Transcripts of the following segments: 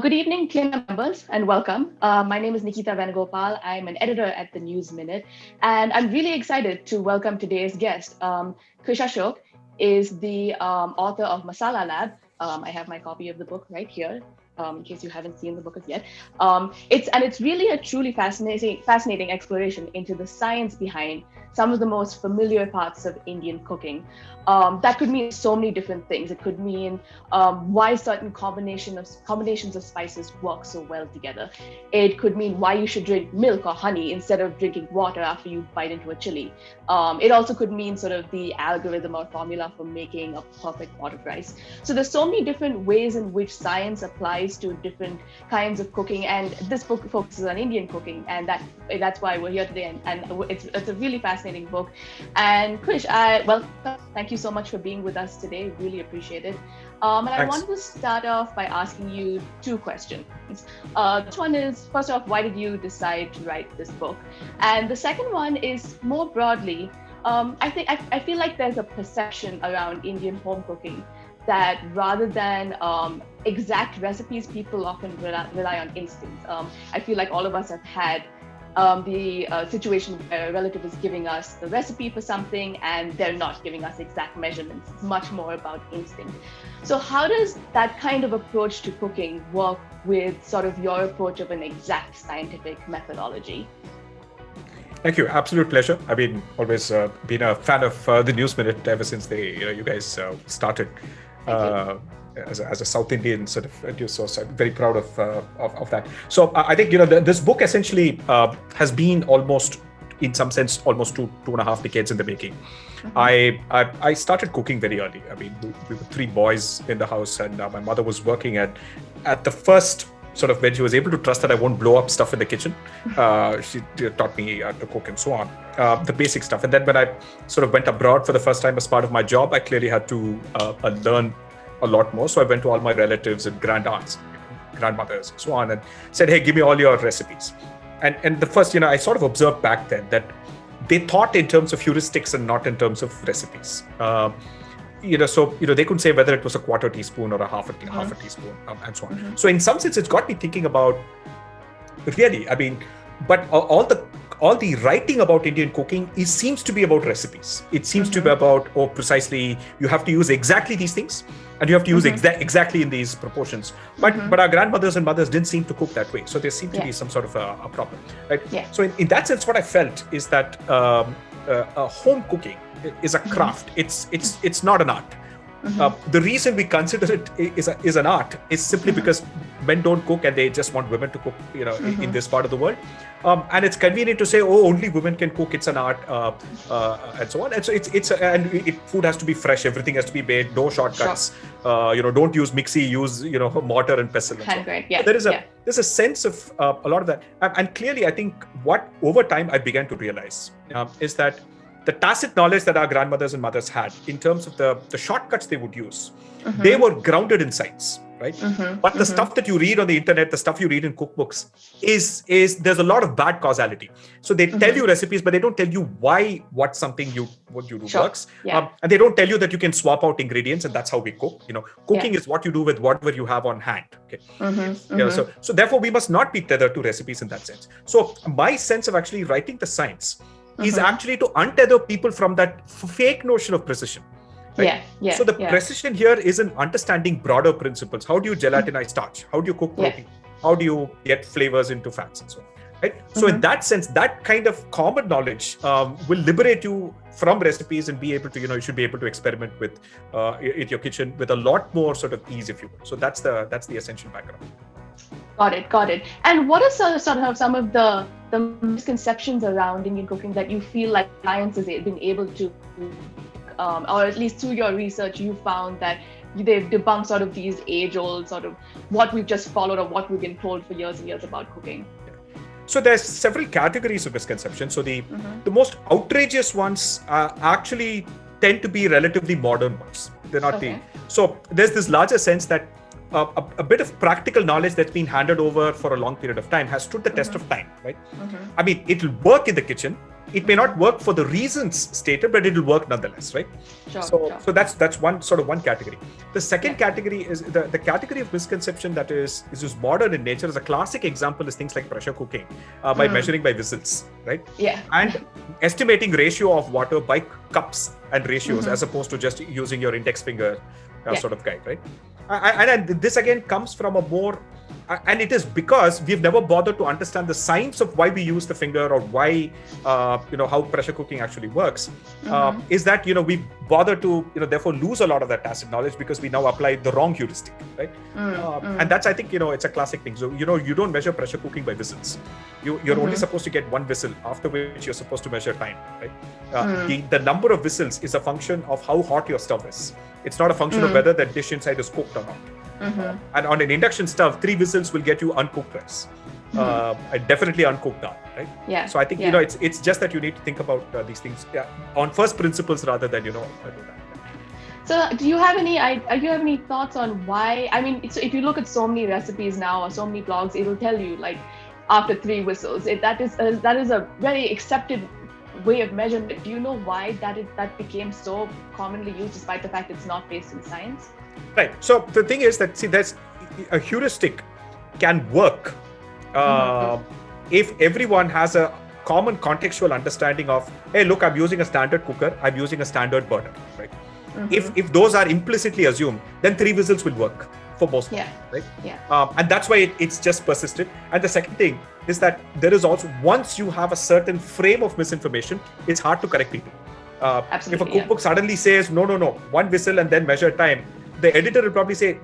Good evening, Clear members, and welcome. My name is Nikita Venugopal. I'm an editor at the News Minute, and I'm really excited to welcome today's guest. Krish Ashok is the author of Masala Lab. I have my copy of the book right here, in case you haven't seen the book as yet. It's really a truly fascinating exploration into the science behind some of the most familiar parts of Indian cooking. That could mean so many different things. It could mean why certain combinations of spices work so well together. It could mean why you should drink milk or honey instead of drinking water after you bite into a chili. It also could mean sort of the algorithm or formula for making a perfect pot of rice. So there's so many different ways in which science applies to different kinds of cooking, and this book focuses on Indian cooking, and that's why we're here today. And it's a really fascinating book. And Krish, thank you so much for being with us today. Really appreciate it. And I wanted to start off by asking you two questions. This one is, first off, why did you decide to write this book? And the second one is more broadly, I feel like there's a perception around Indian home cooking that rather than exact recipes, people often rely on instinct. I feel like all of us have had the situation where a relative is giving us the recipe for something and they're not giving us exact measurements. It's much more about instinct. So how does that kind of approach to cooking work with sort of your approach of an exact scientific methodology? Thank you. Absolute pleasure. I've been always been a fan of the News Minute ever since you guys started. As a South Indian sort of news source, I'm very proud of that. So I think this book essentially has been almost, in some sense, almost two and a half decades in the making. Mm-hmm. I started cooking very early. I mean, we were three boys in the house, and my mother was working at the first sort of when she was able to trust that I won't blow up stuff in the kitchen. She taught me to cook and so on, the basic stuff. And then when I sort of went abroad for the first time as part of my job, I clearly had to learn a lot more. So I went to all my relatives and grand aunts, grandmothers and so on, and said, hey, give me all your recipes. And the first, I sort of observed back then that they thought in terms of heuristics and not in terms of recipes. So they couldn't say whether it was a quarter teaspoon or a half a teaspoon and so on. Mm-hmm. So in some sense, it's got me thinking about really, I mean, but all the writing about Indian cooking seems to be about recipes. It seems to be about, precisely, you have to use exactly these things and you have to use exactly in these proportions. But our grandmothers and mothers didn't seem to cook that way. So there seemed to be some sort of a problem, right? Yeah. So in that sense, what I felt is that home cooking is a craft. It's not an art. The reason we consider it is an art is simply because men don't cook and they just want women to cook, in this part of the world. And it's convenient to say, only women can cook. It's an art, and so on. And so food has to be fresh. Everything has to be made. No shortcuts. Sure. Don't use mixie. Use mortar and pestle. And so on. Yeah. There's a sense of a lot of that. And clearly, I think what over time I began to realize is that the tacit knowledge that our grandmothers and mothers had in terms of the shortcuts they would use, they were grounded in science, right? But the stuff that you read on the internet, the stuff you read in cookbooks is there's a lot of bad causality. So they tell you recipes, but they don't tell you why what you do works. Yeah. And they don't tell you that you can swap out ingredients and that's how we cook. Cooking is what you do with whatever you have on hand. Okay. So therefore we must not be tethered to recipes in that sense. So my sense of actually writing the science is actually to untether people from that fake notion of precision. Right? Yeah. So the precision here is in understanding broader principles. How do you gelatinize starch? How do you cook protein? How do you get flavors into fats and so on? Right? So in that sense, that kind of common knowledge will liberate you from recipes and be able to, you should be able to experiment with in your kitchen with a lot more sort of ease, if you will. So that's the essential background. Got it. And what are sort of some of the misconceptions around Indian cooking that you feel like science has been able to, or at least through your research, you found that they've debunked sort of these age-old sort of what we've just followed or what we've been told for years and years about cooking? So there's several categories of misconceptions. So the most outrageous ones actually tend to be relatively modern ones. They're not so there's this larger sense that a bit of practical knowledge that's been handed over for a long period of time has stood the test of time, right? I mean, it'll work in the kitchen, it may not work for the reasons stated, but it will work nonetheless, right? So that's one category. The second category is the category of misconception that is just modern in nature. Is a classic example is things like pressure cooking by measuring by whistles, right? Yeah. And estimating ratio of water by cups and ratios as opposed to just using your index finger sort of guide, right? And this again comes from a more, and it is because we've never bothered to understand the science of why we use the finger or why, how pressure cooking actually works. Is that, we bother to, therefore lose a lot of that tacit knowledge because we now apply the wrong heuristic, right? And that's, I think, it's a classic thing. So, you don't measure pressure cooking by whistles. You're only supposed to get one whistle, after which you're supposed to measure time, right? The number of whistles is a function of how hot your stove is. It's not a function of whether the dish inside is cooked or not. And on an induction stove, 3 whistles will get you uncooked rice, and definitely uncooked dal, right? Yeah. So I think it's just that you need to think about these things on first principles rather than do that. So do you have any thoughts on why? I mean, if you look at so many recipes now or so many blogs, it'll tell you like after 3 whistles. That is a very accepted way of measurement. Do you know why that became so commonly used, despite the fact it's not based in science? Right. So the thing is that, there's a heuristic can work if everyone has a common contextual understanding of, hey, look, I'm using a standard cooker, I'm using a standard burner, right? If those are implicitly assumed, then 3 whistles will work for most people, right? Yeah. And that's why it's just persisted. And the second thing is that there is also, once you have a certain frame of misinformation, it's hard to correct people. If a cookbook suddenly says, no, 1 whistle and then measure time, the editor will probably say,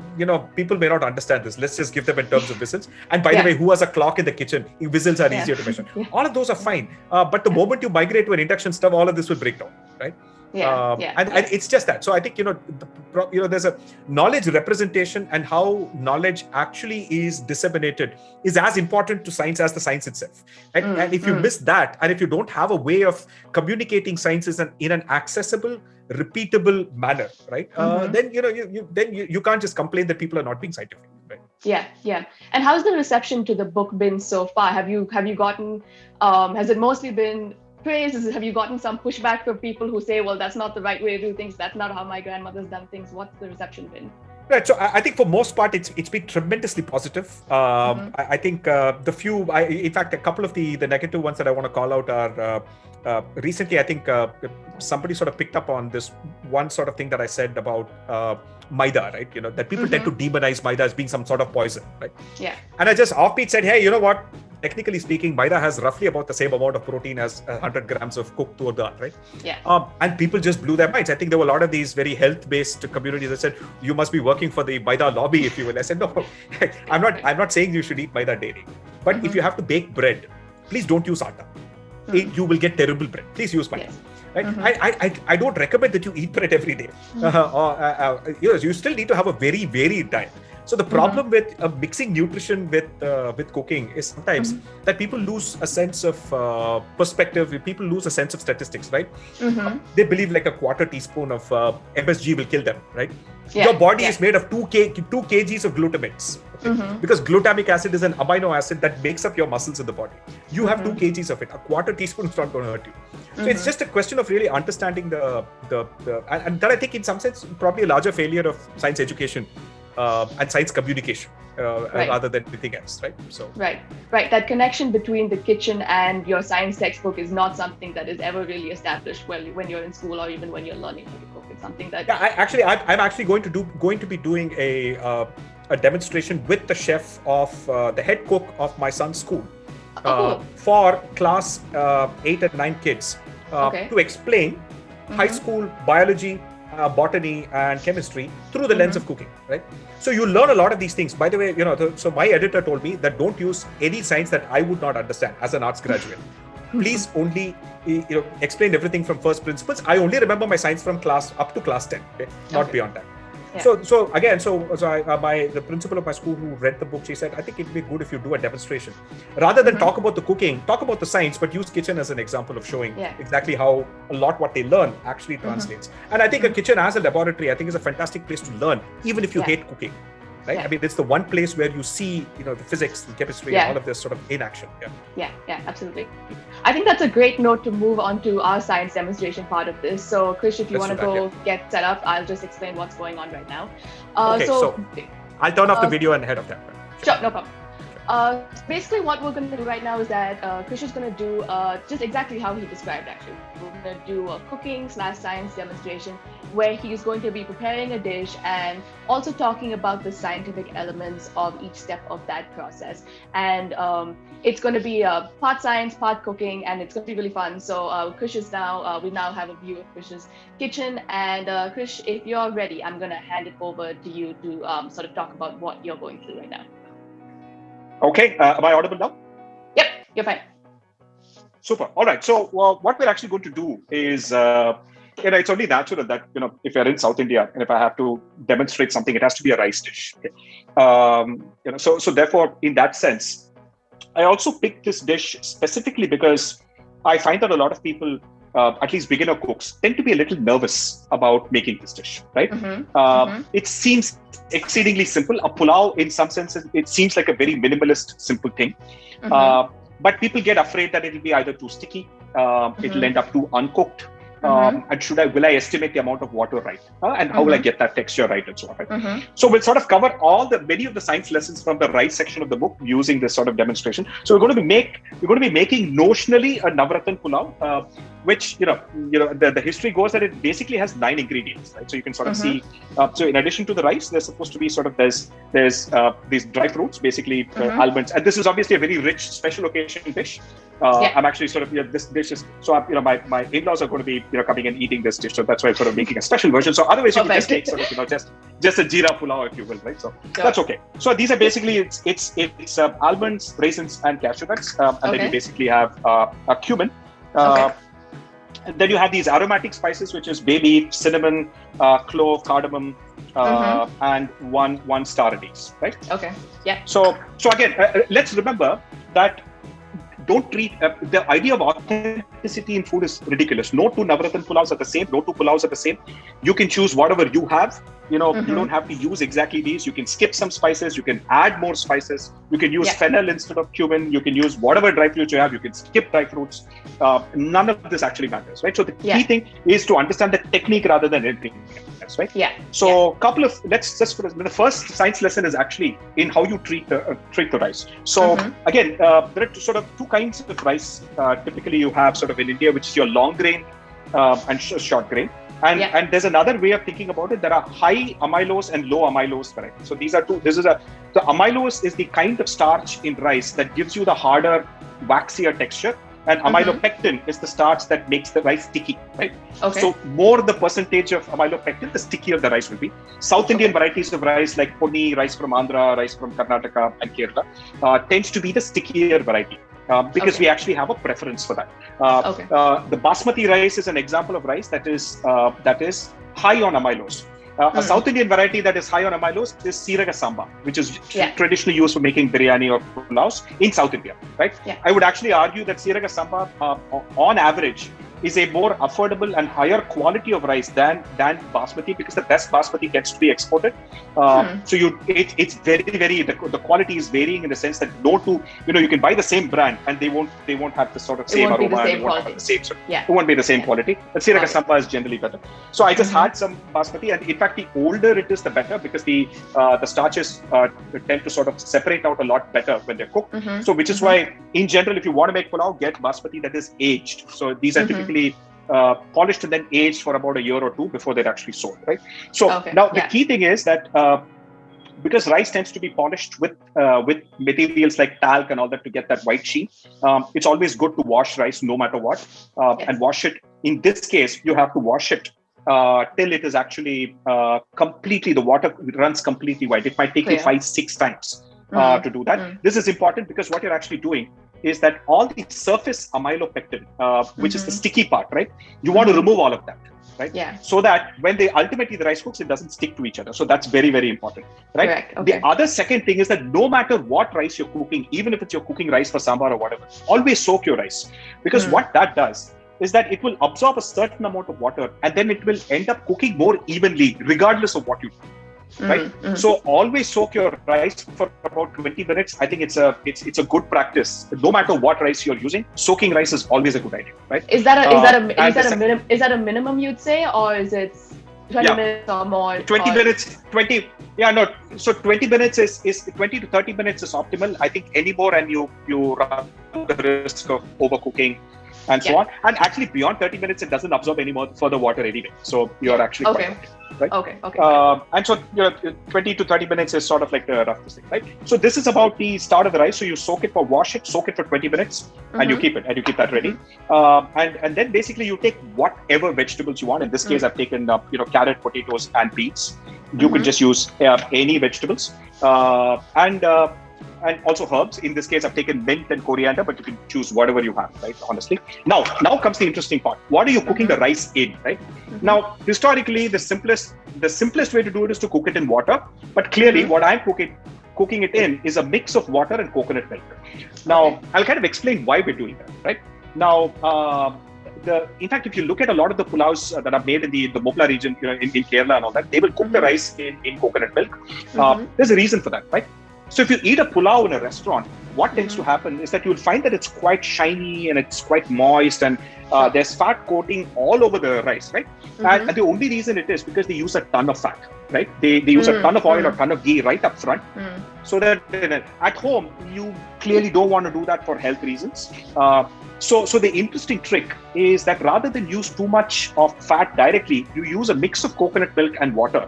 people may not understand this. Let's just give them in terms of whistles. And by the way, who has a clock in the kitchen? Whistles are easier to measure. All of those are fine. But the moment you migrate to an induction stove, all of this will break down, right? And it's just that. So I think, there's a knowledge representation, and how knowledge actually is disseminated is as important to science as the science itself. And if you miss that, and if you don't have a way of communicating sciences in an accessible, repeatable manner, right? Then you can't just complain that people are not being scientific, right? Yeah. And how's the reception to the book been so far? Have you gotten? Has it mostly been praise? Have you gotten some pushback from people who say, well, that's not the right way to do things, that's not how my grandmother's done things? What's the reception been? Right. So I think for most part, it's been tremendously positive. I think in fact, a couple of the negative ones that I want to call out are recently, I think somebody sort of picked up on this one sort of thing that I said about maida, right? That people tend to demonize maida as being some sort of poison, right? Yeah. And I just offbeat said, hey, you know what? Technically speaking, maida has roughly about the same amount of protein as 100 grams of cooked tur dal, right? Yeah. And people just blew their minds. I think there were a lot of these very health-based communities that said, you must be working for the maida lobby, if you will. I said, no, I'm not saying you should eat maida daily. But if you have to bake bread, please don't use atta. You will get terrible bread. Please use maida. Yes. Right? I don't recommend that you eat bread every day. You still need to have a very varied diet. So the problem with mixing nutrition with cooking is sometimes that people lose a sense of perspective. People lose a sense of statistics, right? They believe like a quarter teaspoon of MSG will kill them, right? Yeah. Your body is made of 2 kgs of glutamates. Because glutamic acid is an amino acid that makes up your muscles in the body. You have 2 kgs of it. A quarter teaspoon is not going to hurt you. So it's just a question of really understanding and that I think in some sense probably a larger failure of science education and science communication rather than anything else, right? So right. That connection between the kitchen and your science textbook is not something that is ever really established when you're in school or even when you're learning how to cook. It's something that I'm actually going to be doing a demonstration with the chef of the head cook of my son's school for class 8 and 9 kids to explain high school biology, botany and chemistry through the lens of cooking, right? So you learn a lot of these things. By the way, so my editor told me that don't use any science that I would not understand as an arts graduate. Please only explain everything from first principles. I only remember my science from class up to class 10, not beyond that. Yeah. So the principal of my school who read the book, she said, I think it'd be good if you do a demonstration. Rather than talk about the cooking, talk about the science, but use kitchen as an example of showing exactly how a lot what they learn actually translates. And I think a kitchen as a laboratory, I think is a fantastic place to learn, even if you hate cooking. right? Yeah. I mean, it's the one place where you see, the physics, the chemistry, and all of this sort of in action. Yeah, absolutely. I think that's a great note to move on to our science demonstration part of this. So, Krish, if you want to go get set up, I'll just explain what's going on right now. Okay, so I'll turn off the video and head off that. Sure, no problem. Basically, what we're going to do right now is that Krish is going to do just exactly how he described, actually. We're going to do a cooking/science demonstration where he's going to be preparing a dish and also talking about the scientific elements of each step of that process. And it's going to be part science, part cooking, and it's going to be really fun. So Krish is we now have a view of Krish's kitchen. And Krish, if you're ready, I'm going to hand it over to you to sort of talk about what you're going through right now. Okay, am I audible now? Yep, you're fine. Super. All right. So what we're actually going to do is, it's only natural that, if you're in South India and if I have to demonstrate something, it has to be a rice dish. Okay? So therefore, in that sense, I also picked this dish specifically because I find that a lot of people, at least beginner cooks, tend to be a little nervous about making this dish, right? It seems exceedingly simple. A pulao, in some sense, it seems like a very minimalist, simple thing. But people get afraid that it'll be either too sticky, it'll end up too uncooked. And will I estimate the amount of water right? And how will I get that texture right and so on, right? So we'll sort of cover many of the science lessons from the rice section of the book using this sort of demonstration. So we're going to be making notionally a Navratna pulao, which, the history goes that it basically has 9 ingredients, right? So you can sort of see, so in addition to the rice, there's supposed to be sort of, there's these dry fruits, basically almonds. And this is obviously a very rich special occasion dish. I'm actually sort of, this dish is, so my in-laws are going to be, coming and eating this dish. So that's why I'm sort of making a special version. So otherwise you can just make sort of, just a jeera pulao, if you will, right? So that's okay. So these are basically, it's almonds, raisins, and cashew nuts. And then you basically have a cumin. And then you have these aromatic spices, which is bay leaf, cinnamon, clove, cardamom, and one star anise, right? Okay. Yeah. So again, let's remember that don't treat the idea of authenticity in food is ridiculous. No two Navratna pulaus are the same. No two pulaus are the same. You can choose whatever you have. You don't have to use exactly these. You can skip some spices. You can add more spices. You can use fennel instead of cumin. You can use whatever dry fruits you have. You can skip dry fruits. None of this actually matters, right? So the key thing is to understand the technique rather than anything else, right? Yeah. So the first science lesson is actually in how you treat the rice. So again, there are sort of 2 kinds of rice. Typically, you have sort of in India, which is your long grain and short grain. And there's another way of thinking about it. There are high amylose and low amylose varieties. So these are two. The amylose is the kind of starch in rice that gives you the harder, waxier texture. And amylopectin is the starch that makes the rice sticky, right? Okay. So more the percentage of amylopectin, the stickier the rice will be. South Indian varieties of rice like Ponni, rice from Andhra, rice from Karnataka and Kerala tends to be the stickier variety. Because we actually have a preference for that. The basmati rice is an example of rice that is high on amylose. A South Indian variety that is high on amylose is Siraga Samba, which is traditionally used for making biryani or pulaus in South India, right? Yeah. I would actually argue that Siraga Samba, on average, is a more affordable and higher quality of rice than basmati, because the best basmati gets to be exported. So it's very, very, the quality is varying in the sense that you can buy the same brand and they won't have the sort of same aroma. It won't be the same quality. But Siraga Samba is generally better. So I just had some basmati, and in fact, the older it is, the better, because the starches tend to sort of separate out a lot better when they're cooked. So which is why, in general, if you want to make pulao, get basmati that is aged. So these are typically polished and then aged for about a year or 2 before they're actually sold, right? So now the key thing is that because rice tends to be polished with materials like talc and all that to get that white sheen, it's always good to wash rice no matter what, and wash it. In this case, you have to wash it till it is actually completely, the water runs completely white. It might take you 5-6 times to do that. This is important because what you're actually doing is that all the surface amylopectin, which is the sticky part, right? You want to remove all of that, right? Yeah. So that when ultimately the rice cooks, it doesn't stick to each other. So that's very, very important, right? Correct. Okay. The other second thing is that no matter what rice you're cooking, even if you're cooking rice for sambar or whatever, always soak your rice, because what that does is that it will absorb a certain amount of water and then it will end up cooking more evenly, regardless of what you do. right? So always soak your rice for about 20 minutes. I think it's a good practice. No matter what rice you're using, soaking rice is always a good idea, right? Is that a minimum you'd say, or is it 20 minutes or more? 20 minutes, 20. Yeah, no. So 20 minutes is 20 to 30 minutes is optimal. I think any more and you run the risk of overcooking and so on. And actually beyond 30 minutes, it doesn't absorb any more further water anyway. So you're actually quite okay. Right? Okay. And so 20 to 30 minutes is sort of like the roughest thing, right? So this is about the start of the rice. So you soak it for 20 minutes, and you keep that ready. And then basically you take whatever vegetables you want. In this case, I've taken carrot, potatoes, and beans. You could just use any vegetables, and also herbs. In this case, I've taken mint and coriander, but you can choose whatever you have, right? Honestly. Now comes the interesting part. What are you cooking the rice in, right? Now, historically, the simplest way to do it is to cook it in water. But clearly, what I'm cooking it in is a mix of water and coconut milk. Now, I'll kind of explain why we're doing that, right? Now, in fact, if you look at a lot of the pulaus that are made in the Mopla region, in Kerala and all that, they will cook the rice in coconut milk. There's a reason for that, right? So if you eat a pulao in a restaurant, what tends to happen is that you'll find that it's quite shiny and it's quite moist, and there's fat coating all over the rice, right? And the only reason it is because they use a ton of fat, right? They use a ton of oil or ton of ghee right up front. So that at home, you clearly don't want to do that for health reasons. So the interesting trick is that rather than use too much of fat directly, you use a mix of coconut milk and water.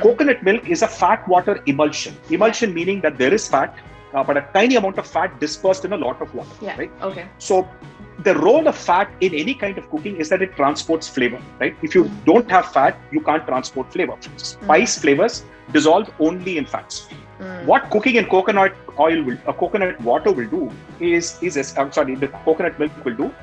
Coconut milk is a fat water emulsion. Emulsion meaning that there is fat, but a tiny amount of fat dispersed in a lot of water, right? Okay. So the role of fat in any kind of cooking is that it transports flavor, right? If you don't have fat, you can't transport flavor. Spice flavors dissolve only in fats. What cooking in coconut water will do the coconut milk will do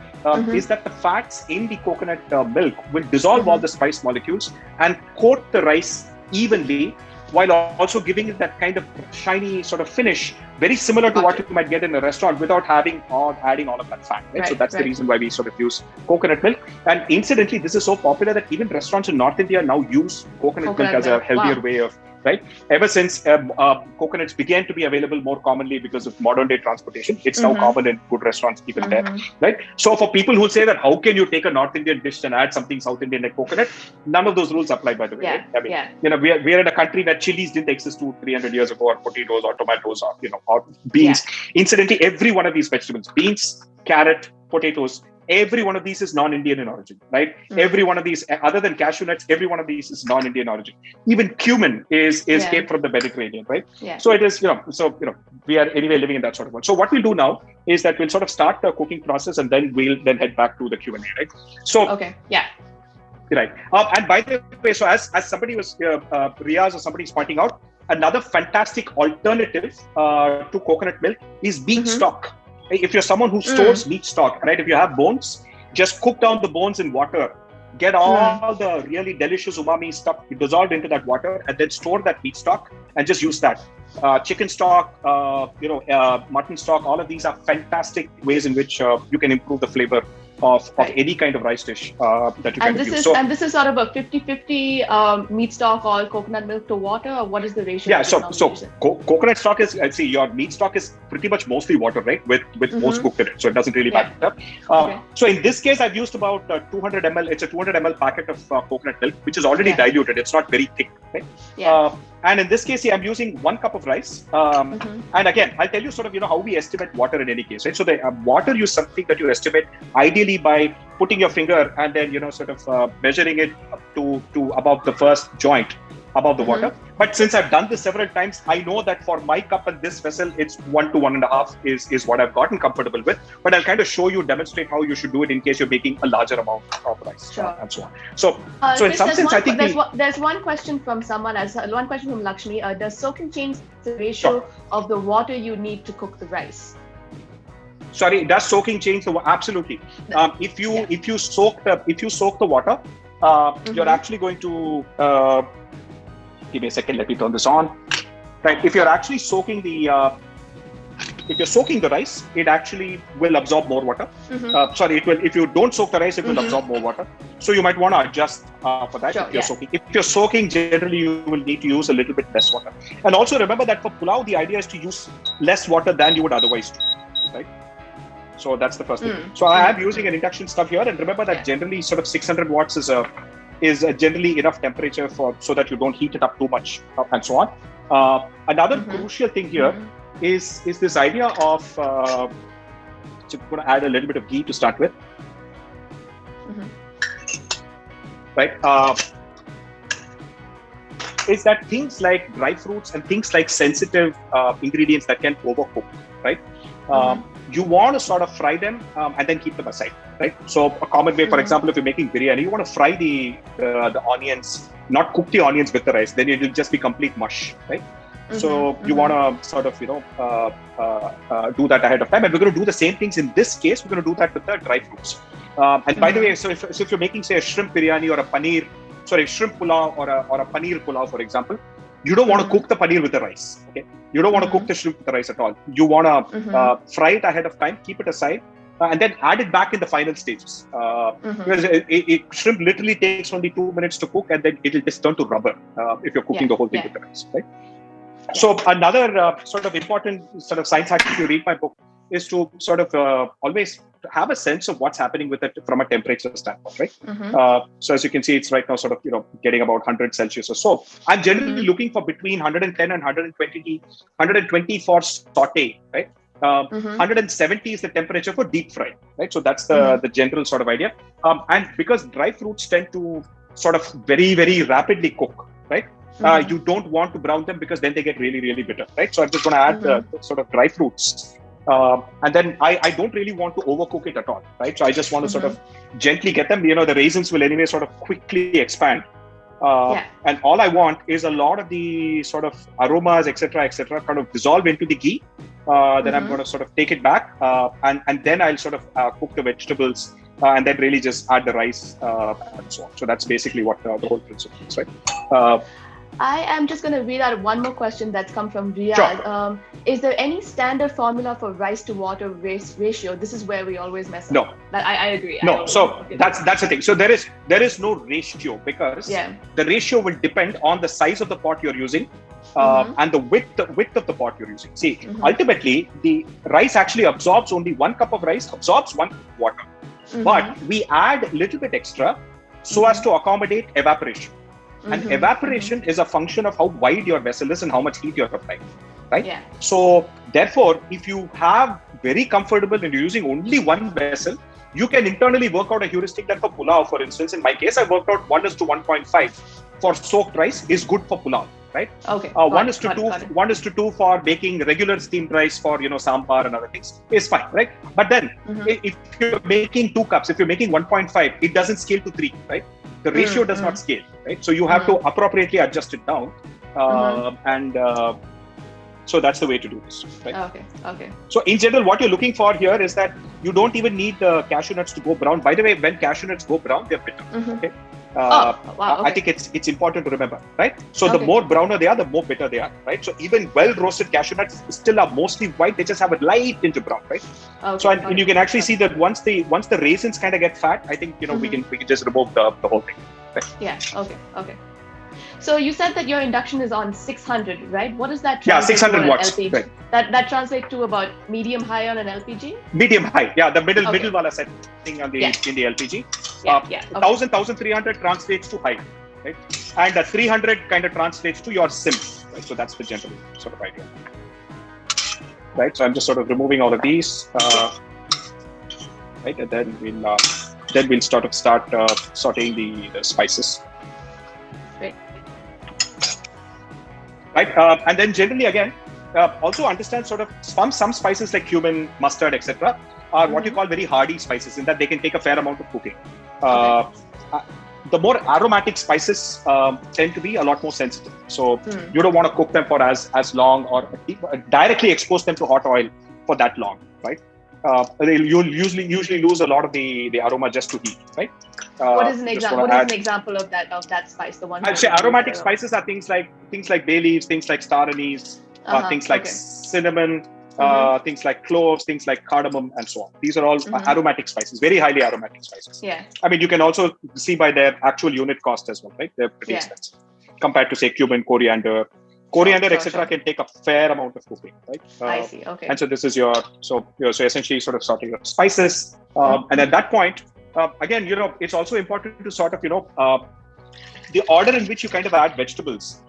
is that the fats in the coconut milk will dissolve all the spice molecules and coat the rice evenly, while also giving it that kind of shiny sort of finish, very similar to what you might get in a restaurant without adding all of that fat. Right? So that's the reason why we sort of use coconut milk. And incidentally, this is so popular that even restaurants in North India now use coconut milk as a healthier way of, right? Ever since coconuts began to be available more commonly because of modern day transportation, it's now common in good restaurants even there, right? So for people who say that how can you take a North Indian dish and add something South Indian like coconut, none of those rules apply, by the way. Yeah. Right? I mean, we're in a country where chilies didn't exist 200-300 years ago, or potatoes or tomatoes or beans. Incidentally, every one of these vegetables, beans, carrot, potatoes, every one of these is non-Indian in origin, right? Every one of these, other than cashew nuts, every one of these is non-Indian origin. Even cumin came from the Mediterranean, right? So it is, we are anyway living in that sort of world. So what we'll do now is that we'll sort of start the cooking process, and then we'll head back to the Q&A, right? So right. And by the way, so as somebody was Riaz or somebody's pointing out, another fantastic alternative to coconut milk is beef stock. If you're someone who stores meat stock, right? If you have bones, just cook down the bones in water, get all the really delicious umami stuff dissolved into that water, and then store that meat stock and just use that. Chicken stock, mutton stock, all of these are fantastic ways in which you can improve the flavor of any kind of rice dish that you can use. And this is sort of a 50-50 meat stock or coconut milk to water, or what is the ratio? Yeah, so coconut stock is, your meat stock is pretty much mostly water, right? With most cooked in it, so it doesn't really matter. So in this case, I've used about 200 ml. It's a 200 ml packet of coconut milk, which is already diluted. It's not very thick, right? And in this case, I'm using 1 cup of rice. And again, I'll tell you sort of, how we estimate water in any case, right? So the water is something that you estimate ideally by putting your finger and then, sort of measuring it up to above the first joint above the water. But since I've done this several times, I know that for my cup and this vessel, it's 1 to 1.5 is what I've gotten comfortable with. But I'll kind of demonstrate how you should do it in case you're making a larger amount of rice and so on. So in some sense, I think there's one question from someone, one question from Lakshmi. Does soaking change the ratio of the water you need to cook the rice? Sorry, does soaking change the water? Absolutely. If you soak the water, you're actually going to give me a second. Let me turn this on. Right. If you're actually soaking the if you're soaking the rice, it actually will absorb more water. Sorry, it will. If you don't soak the rice, it will absorb more water. So you might want to adjust for that if you're soaking. If you're soaking, generally you will need to use a little bit less water. And also remember that for pulao, the idea is to use less water than you would otherwise do, right? So that's the first thing. So I am using an induction stove here, and remember that generally sort of 600 watts is generally enough temperature so that you don't heat it up too much and so on. Another crucial thing here is this idea of, so I'm going to add a little bit of ghee to start with. Right? Is that things like dry fruits and things like sensitive ingredients that can overcook, right? You want to sort of fry them and then keep them aside, right? So a common way, for example, if you're making biryani, you want to fry the onions, not cook the onions with the rice, then it will just be complete mush, right? So you want to sort of, do that ahead of time. And we're going to do the same things in this case. We're going to do that with the dry fruits. And by the way, so if you're making, say, a shrimp biryani or shrimp pulao or a paneer pulao, for example, you don't want to cook the paneer with the rice. Okay, you don't want to cook the shrimp with the rice at all. You want to fry it ahead of time, keep it aside, and then add it back in the final stages. Because shrimp literally takes only 2 minutes to cook, and then it will just turn to rubber if you're cooking the whole thing with the rice, right? So another sort of important sort of science hack, if you read my book, is to sort of always have a sense of what's happening with it from a temperature standpoint, right? So as you can see, it's right now sort of, getting about 100 Celsius or so. I'm generally looking for between 110 and 120 for saute, right? 170 is the temperature for deep fry, right? So that's the general sort of idea. And because dry fruits tend to sort of very, very rapidly cook, right? You don't want to brown them because then they get really, really bitter, right? So I'm just going to add the sort of dry fruits. And then I don't really want to overcook it at all, right? So I just want to sort of gently get them. The raisins will anyway sort of quickly expand. And all I want is a lot of the sort of aromas, etc., kind of dissolve into the ghee. Then I'm going to sort of take it back, and then I'll sort of cook the vegetables, and then really just add the rice and so on. So that's basically what the whole principle is, right? I am just going to read out one more question that's come from Riyadh. Sure. Is there any standard formula for rice to water ratio? This is where we always mess up. No. I agree. No. So that's the thing. So there is no ratio because the ratio will depend on the size of the pot you're using and the width of the pot you're using. See, ultimately, the rice actually absorbs only 1 cup of rice, absorbs 1 cup of water. But we add a little bit extra so as to accommodate evaporation. And evaporation is a function of how wide your vessel is and how much heat you're applying, right? Yeah. So therefore, if you have very comfortable and you're using only one vessel, you can internally work out a heuristic that for pulao, for instance, in my case, I worked out 1:1.5 for soaked rice is good for pulao, right? Okay. 1:2 for making regular steamed rice for, sambar and other things is fine, right? But then if you're making 2 cups, if you're making 1.5, it doesn't scale to 3, right? The ratio does not scale, right? So you have to appropriately adjust it down. And so that's the way to do this, right? Okay. So in general, what you're looking for here is that you don't even need the cashew nuts to go brown. By the way, when cashew nuts go brown, they're bitter, okay? I think it's important to remember, right? So the more browner they are, the more bitter they are, right? So even well-roasted cashew nuts still are mostly white. They just have a light tinge of brown, right? So and you can actually see that once the raisins kind of get fat, I think we can just remove the whole thing. Right? Yeah. Okay. So you said that your induction is on 600, right? What does that translate 600 to watts. LPG? Right. That translates to about medium high on an LPG? Medium high, yeah. The middle wala setting on in the LPG. 1,300 translates to high, right? And 300 kind of translates to your sim, right? So that's the general sort of idea, right? So I'm just sort of removing all of these, right? And then we'll start sauteing the spices. Right, and then generally again, also understand sort of some spices like cumin, mustard, etc. are what you call very hardy spices in that they can take a fair amount of cooking. The more aromatic spices tend to be a lot more sensitive. So you don't want to cook them for as long or directly expose them to hot oil for that long, right? You'll usually lose a lot of the aroma just to heat, right? What is an example of that spice? The one. I'd say aromatic spices are things like bay leaves, things like star anise, things like cinnamon, things like cloves, things like cardamom, and so on. These are all aromatic spices, very highly aromatic spices. Yeah. I mean, you can also see by their actual unit cost as well, right? They're pretty expensive compared to, say, cumin, coriander. Coriander, etc., can take a fair amount of cooking, right? I see. Okay. And so this is so essentially sort of sorting your spices, and at that point, again, it's also important to sort of the order in which you kind of add vegetables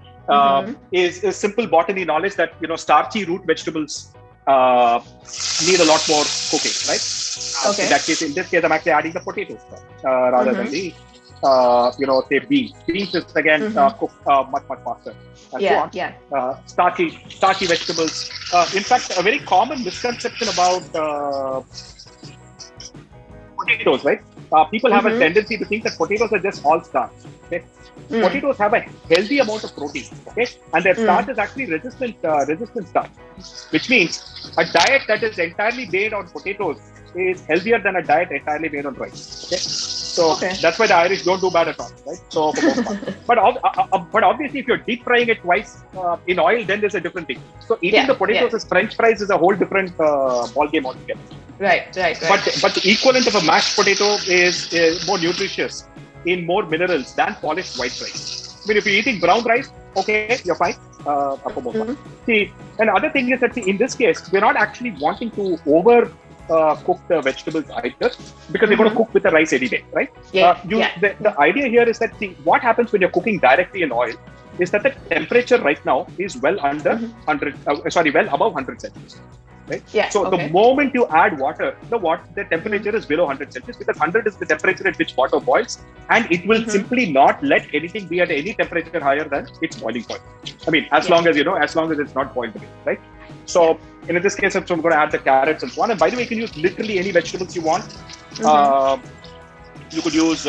is simple botany knowledge that starchy root vegetables need a lot more cooking, right? Okay. In this case, I'm actually adding the potatoes rather than the say beans. Beans is again cook much faster. And starchy vegetables. In fact, a very common misconception about potatoes, right? People have a tendency to think that potatoes are just all starch. Okay? Potatoes have a healthy amount of protein, okay, and their starch is actually resistant starch, which means a diet that is entirely based on potatoes is healthier than a diet entirely based on rice. Okay, so that's why the Irish don't do bad at all, right? So, but obviously, if you're deep frying it twice in oil, then there's a different thing. So eating the potatoes as French fries is a whole different ball game altogether. Right. But the equivalent of a mashed potato is more nutritious in more minerals than polished white rice. I mean, if you're eating brown rice, okay, you're fine. See, another thing is that in this case, we're not actually wanting to over cook the vegetables either, because they're going to cook with the rice anyway, right? The idea here is that what happens when you're cooking directly in oil is that the temperature right now is well above 100 Celsius. Right? The moment you add water, the temperature is below 100 Celsius, because 100 is the temperature at which water boils, and it will simply not let anything be at any temperature higher than its boiling point. I mean, as long as it's not boiled away, right? So in this case, I'm going to add the carrots and so on. And by the way, you can use literally any vegetables you want. You could use,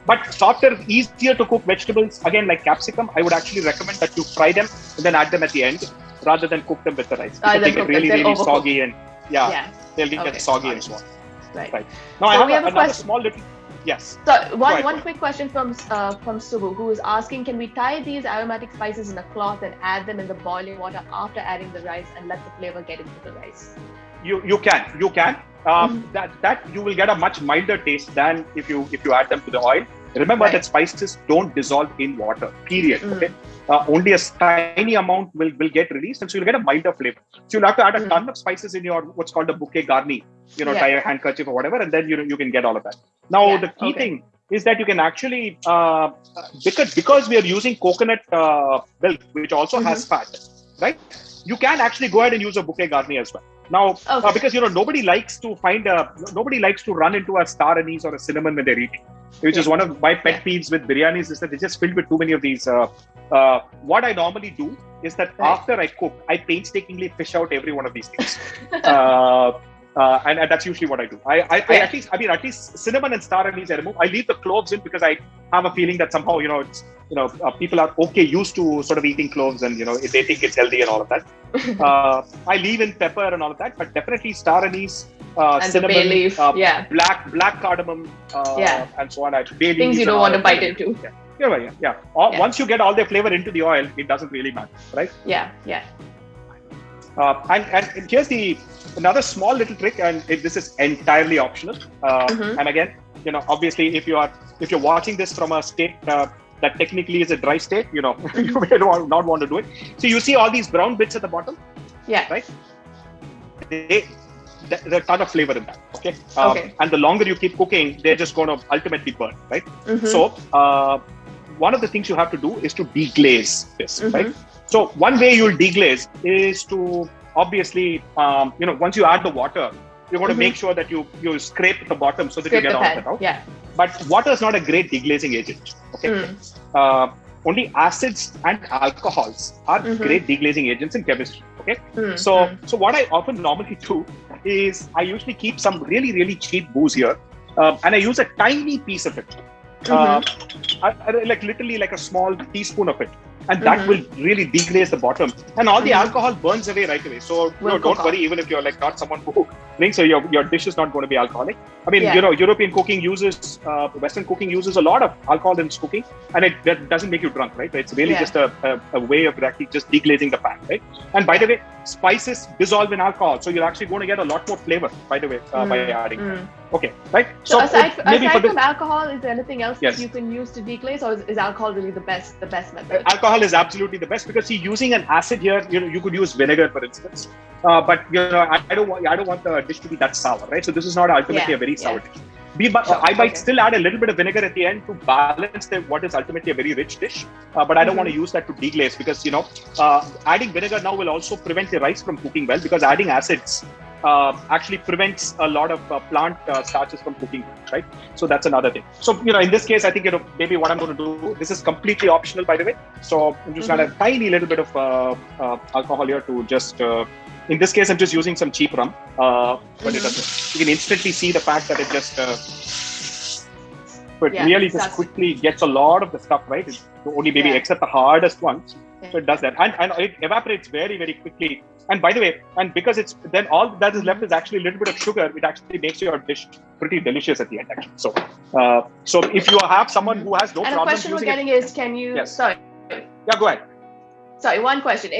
but softer, easier to cook vegetables, again, like capsicum, I would actually recommend that you fry them and then add them at the end rather than cook them with the rice. Because they get really soggy and they'll get soggy and so on. Right. Now I have another small little. Yes. So one quick question from Subbu, who is asking, can we tie these aromatic spices in a cloth and add them in the boiling water after adding the rice and let the flavor get into the rice? You can. That you will get a much milder taste than if you add them to the oil. Remember that spices don't dissolve in water. Period. Okay. Only a tiny amount will get released, and so you'll get a milder flavor. So you'll have to add a ton of spices in your what's called a bouquet garni. Tie a handkerchief or whatever, and then you can get all of that. Now the key thing is that you can actually because we are using coconut milk, which also has fat, right? You can actually go ahead and use a bouquet garni as well. Now, because nobody likes to run into a star anise or a cinnamon when they're eating, which is one of my pet peeves with biryanis, is that they're just filled with too many of these. What I normally do is that after I cook, I painstakingly fish out every one of these things. And that's usually what I do. At least cinnamon and star anise I remove. I leave the cloves in because I have a feeling that somehow people are used to sort of eating cloves, and they think it's healthy and all of that. I leave in pepper and all of that, but definitely star anise, cinnamon, bay leaf, black cardamom, and so on. Bay things you don't want to bite into. Once you get all their flavor into the oil, it doesn't really matter, right? And here's another small little trick, and this is entirely optional. And again, obviously, if you're watching this from a state that technically is a dry state, you may not want to do it. So you see all these brown bits at the bottom, right? There's a ton of flavor in that. Okay. And the longer you keep cooking, they're just going to ultimately burn, right? So one of the things you have to do is to deglaze this, right? So one way you'll deglaze is to obviously, once you add the water, you're going to make sure that you scrape the bottom so that you get all of it out. Yeah. But water is not a great deglazing agent. Okay. Only acids and alcohols are great deglazing agents in chemistry. Okay. So what I often normally do is I usually keep some really, really cheap booze here, and I use a tiny piece of it, literally like a small teaspoon of it. And that will really deglaze the bottom, and all the alcohol burns away right away. So don't worry, even if you're not someone who drink, so your dish is not going to be alcoholic. I mean, European cooking uses, Western cooking uses a lot of alcohol in its cooking, and that doesn't make you drunk, right? It's really just a way of actually just deglazing the pan, right? And by the way, spices dissolve in alcohol, so you're actually going to get a lot more flavor, by the way, by adding that. Okay, right? So aside from alcohol, is there anything else that you can use to deglaze, or is alcohol really the best method? Alcohol is absolutely the best, because using an acid here, you could use vinegar, for instance. But I don't want the dish to be that sour, right? So this is not ultimately a very sour dish. I might still add a little bit of vinegar at the end to balance what is ultimately a very rich dish. But I don't want to use that to deglaze, because adding vinegar now will also prevent the rice from cooking well, because adding acids actually prevents a lot of plant starches from cooking, right? So that's another thing. So in this case, I think maybe what I'm going to do. This is completely optional, by the way. So I'm just add a tiny little bit of alcohol here to just. In this case, I'm just using some cheap rum, but it doesn't. You can instantly see the fact that it just, really just quickly gets a lot of the stuff, right? It's only maybe except the hardest ones. So it does that, and it evaporates very, very quickly. And by the way, and because it's then all that is left is actually a little bit of sugar, it actually makes your dish pretty delicious at the end, actually. So if you have someone who has no problem, and the question we're getting is, can you? Yes. Sorry. Yeah, go ahead. Sorry, one question.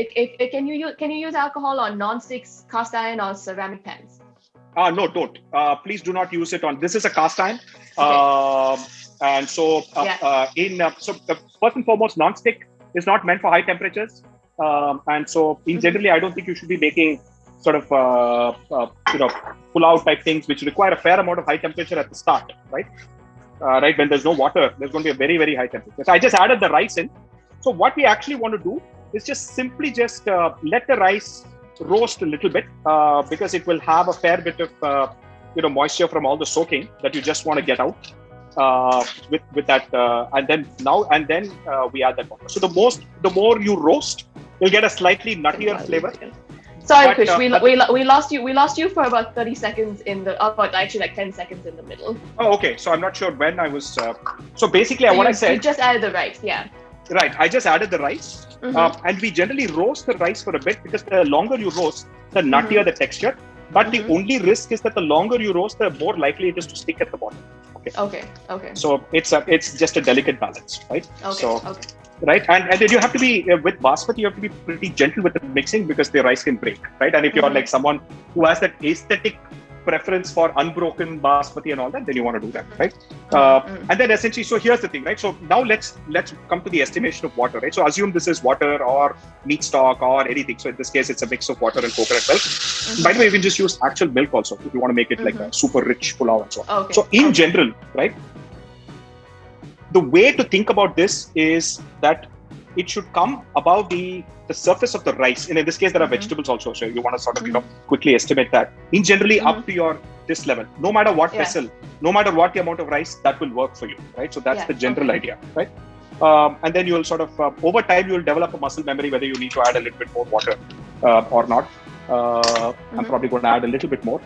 Can you use alcohol on non-stick cast iron or ceramic pans? No, don't. Please do not use it on. This is a cast iron, and so so first and foremost, non-stick is not meant for high temperatures, and so generally, I don't think you should be making sort of pull-out type things which require a fair amount of high temperature at the start, right? Right, when there's no water, there's going to be a very, very high temperature. So I just added the rice in. So what we actually want to do is just let the rice roast a little bit, because it will have a fair bit of moisture from all the soaking that you just want to get out with that, and then we add that water. So the more you roast, you'll get a slightly nuttier flavor. Sorry, Krish, we lost you for about 30 seconds actually like 10 seconds in the middle. Oh, okay. So I'm not sure when I was. So basically, what I said. You just added the rice, yeah. Right. I just added the rice, and we generally roast the rice for a bit, because the longer you roast, the nuttier the texture. But the only risk is that the longer you roast, the more likely it is to stick at the bottom. Okay. So it's just a delicate balance, right? Okay. Right, and then you have to be with basmati. You have to be pretty gentle with the mixing, because the rice can break, right? And if you're like someone who has that aesthetic preference for unbroken basmati and all that, then you want to do that, right? And then essentially, so here's the thing, right? So now let's come to the estimation of water, right? So assume this is water or meat stock or anything. So in this case, it's a mix of water and coconut milk. By the way, you can just use actual milk also if you want to make it like a super rich pulao and so on. Okay. So in general, right, the way to think about this is that it should come above the surface of the rice. And in this case, there are vegetables also. So you want to sort of, quickly estimate that. In generally, up to this level, no matter what vessel, no matter what the amount of rice, that will work for you, right? So that's the general idea, right? And then you'll sort of, over time, you'll develop a muscle memory, whether you need to add a little bit more water or not. I'm probably going to add a little bit more.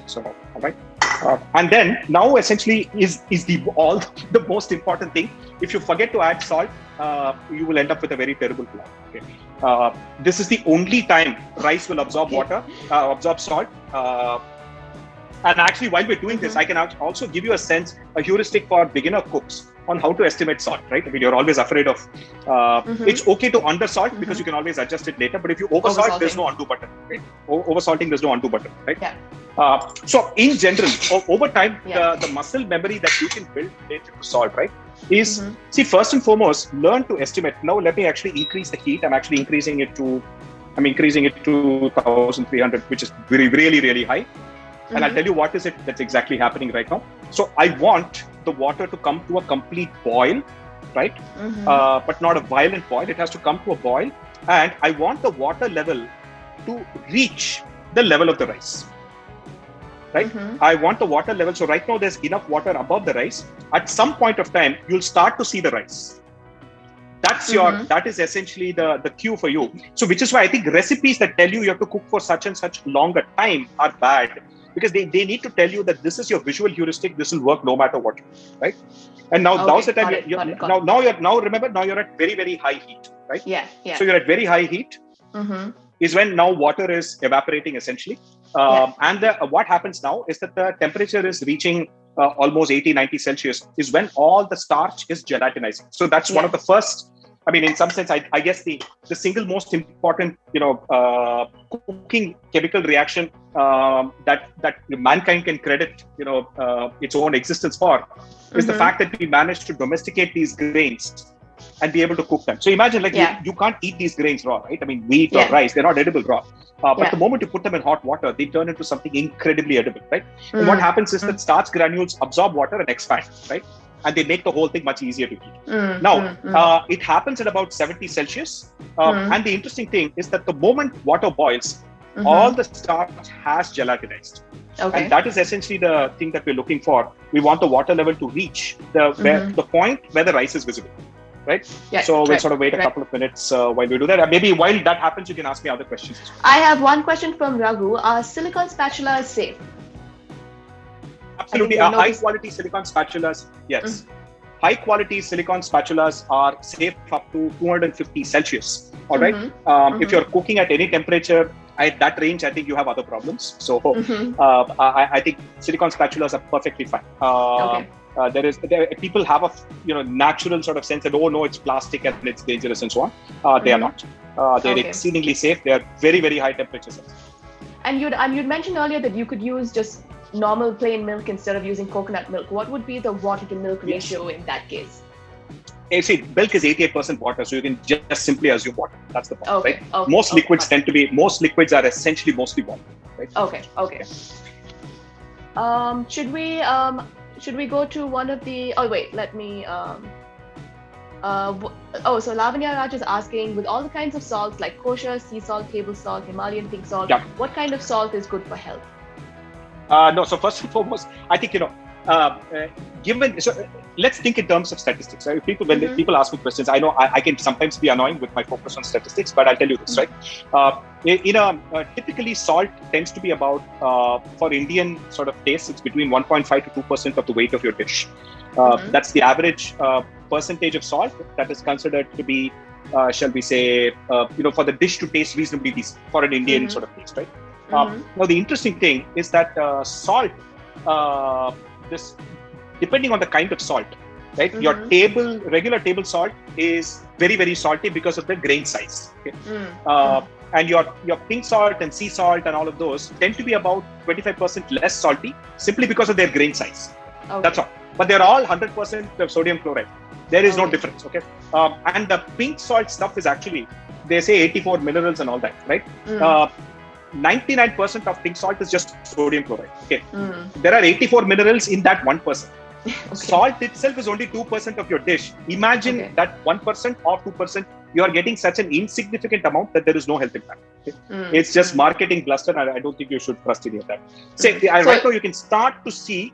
So, all right. And then now essentially is the most important thing. If you forget to add salt, you will end up with a very terrible pulao. Okay. This is the only time rice will absorb water, absorb salt. And actually, while we're doing this, I can also give you a heuristic for beginner cooks on how to estimate salt, right? I mean, you're always afraid of, it's okay to under salt because you can always adjust it later. But if you over salt, there's no undo button, right? Over salting, there's no undo button, right? Yeah. So in general, over time, the muscle memory that you can build related to salt, right, is, see, first and foremost, learn to estimate. Now, let me actually increase the heat. I'm increasing it to 1,300, which is really, really high. And I'll tell you what is it that's exactly happening right now. So I want the water to come to a complete boil, right? But not a violent boil. It has to come to a boil. And I want the water level to reach the level of the rice, right? I want the water level. So right now there's enough water above the rice. At some point of time, you'll start to see the rice. That's that is essentially the cue for you. So which is why I think recipes that tell you have to cook for such and such longer time are bad. Because they need to tell you that this is your visual heuristic. This will work no matter what, right? And now now's the time. Now you're at very, very high heat, right? Yeah. So you're at very high heat. is when now water is evaporating essentially. And what happens now is that the temperature is reaching almost 80, 90 Celsius is when all the starch is gelatinizing. So that's one of the first, I mean, in some sense, I guess the single most important, cooking chemical reaction that mankind can credit, its own existence for is the fact that we managed to domesticate these grains and be able to cook them. So imagine you can't eat these grains raw, right? I mean, wheat or rice, they're not edible raw. But the moment you put them in hot water, they turn into something incredibly edible, right? And what happens is that starch granules absorb water and expand, right? And they make the whole thing much easier to eat. Now, it happens at about 70 Celsius. And the interesting thing is that the moment water boils, all the starch has gelatinized. Okay. And that is essentially the thing that we're looking for. We want the water level to reach the point where the rice is visible. Right? Yeah, so we'll sort of wait a couple of minutes while we do that. And maybe while that happens, you can ask me other questions as well. I have one question from Raghu. Are silicone spatulas safe? Absolutely. High quality silicone spatulas, yes. High quality silicone spatulas are safe up to 250 Celsius. All right. If you're cooking at any temperature at that range, I think you have other problems. So I think silicone spatulas are perfectly fine. Okay. People have a natural sort of sense that, oh no, it's plastic and it's dangerous and so on. They are not. They're exceedingly safe. They are very, very high temperatures. And you'd mentioned earlier that you could use just normal plain milk instead of using coconut milk. What would be the water to milk ratio in that case? See, milk is 88% water, so you can just simply assume water. That's the point, right? Okay. Most liquids are essentially mostly water, right? Okay. Should we go to one of the? Oh wait, let me. So Lavanya Raj is asking, with all the kinds of salts like kosher, sea salt, table salt, Himalayan pink salt, what kind of salt is good for health? No. So first and foremost, I think let's think in terms of statistics. Right? When people ask me questions, I know I can sometimes be annoying with my focus on statistics, but I'll tell you this, right? Typically salt tends to be about, for Indian sort of tastes, it's between 1.5 to 2% of the weight of your dish. That's the average percentage of salt that is considered to be, shall we say, for the dish to taste reasonably decent for an Indian sort of taste, right? Now, the interesting thing is that salt, depending on the kind of salt, right? Your regular table salt is very, very salty because of the grain size. Okay? And your pink salt and sea salt and all of those tend to be about 25% less salty simply because of their grain size. That's all. But they're all 100% of sodium chloride. There is no difference. Okay. And the pink salt stuff is actually, they say 84 minerals and all that, right? 99% of pink salt is just sodium chloride. Okay. There are 84 minerals in that 1%. Salt itself is only 2% of your dish. Imagine that 1% or 2%, you are getting such an insignificant amount that there is no health impact. Okay? It's just marketing bluster, and I don't think you should trust any of that. Right now you can start to see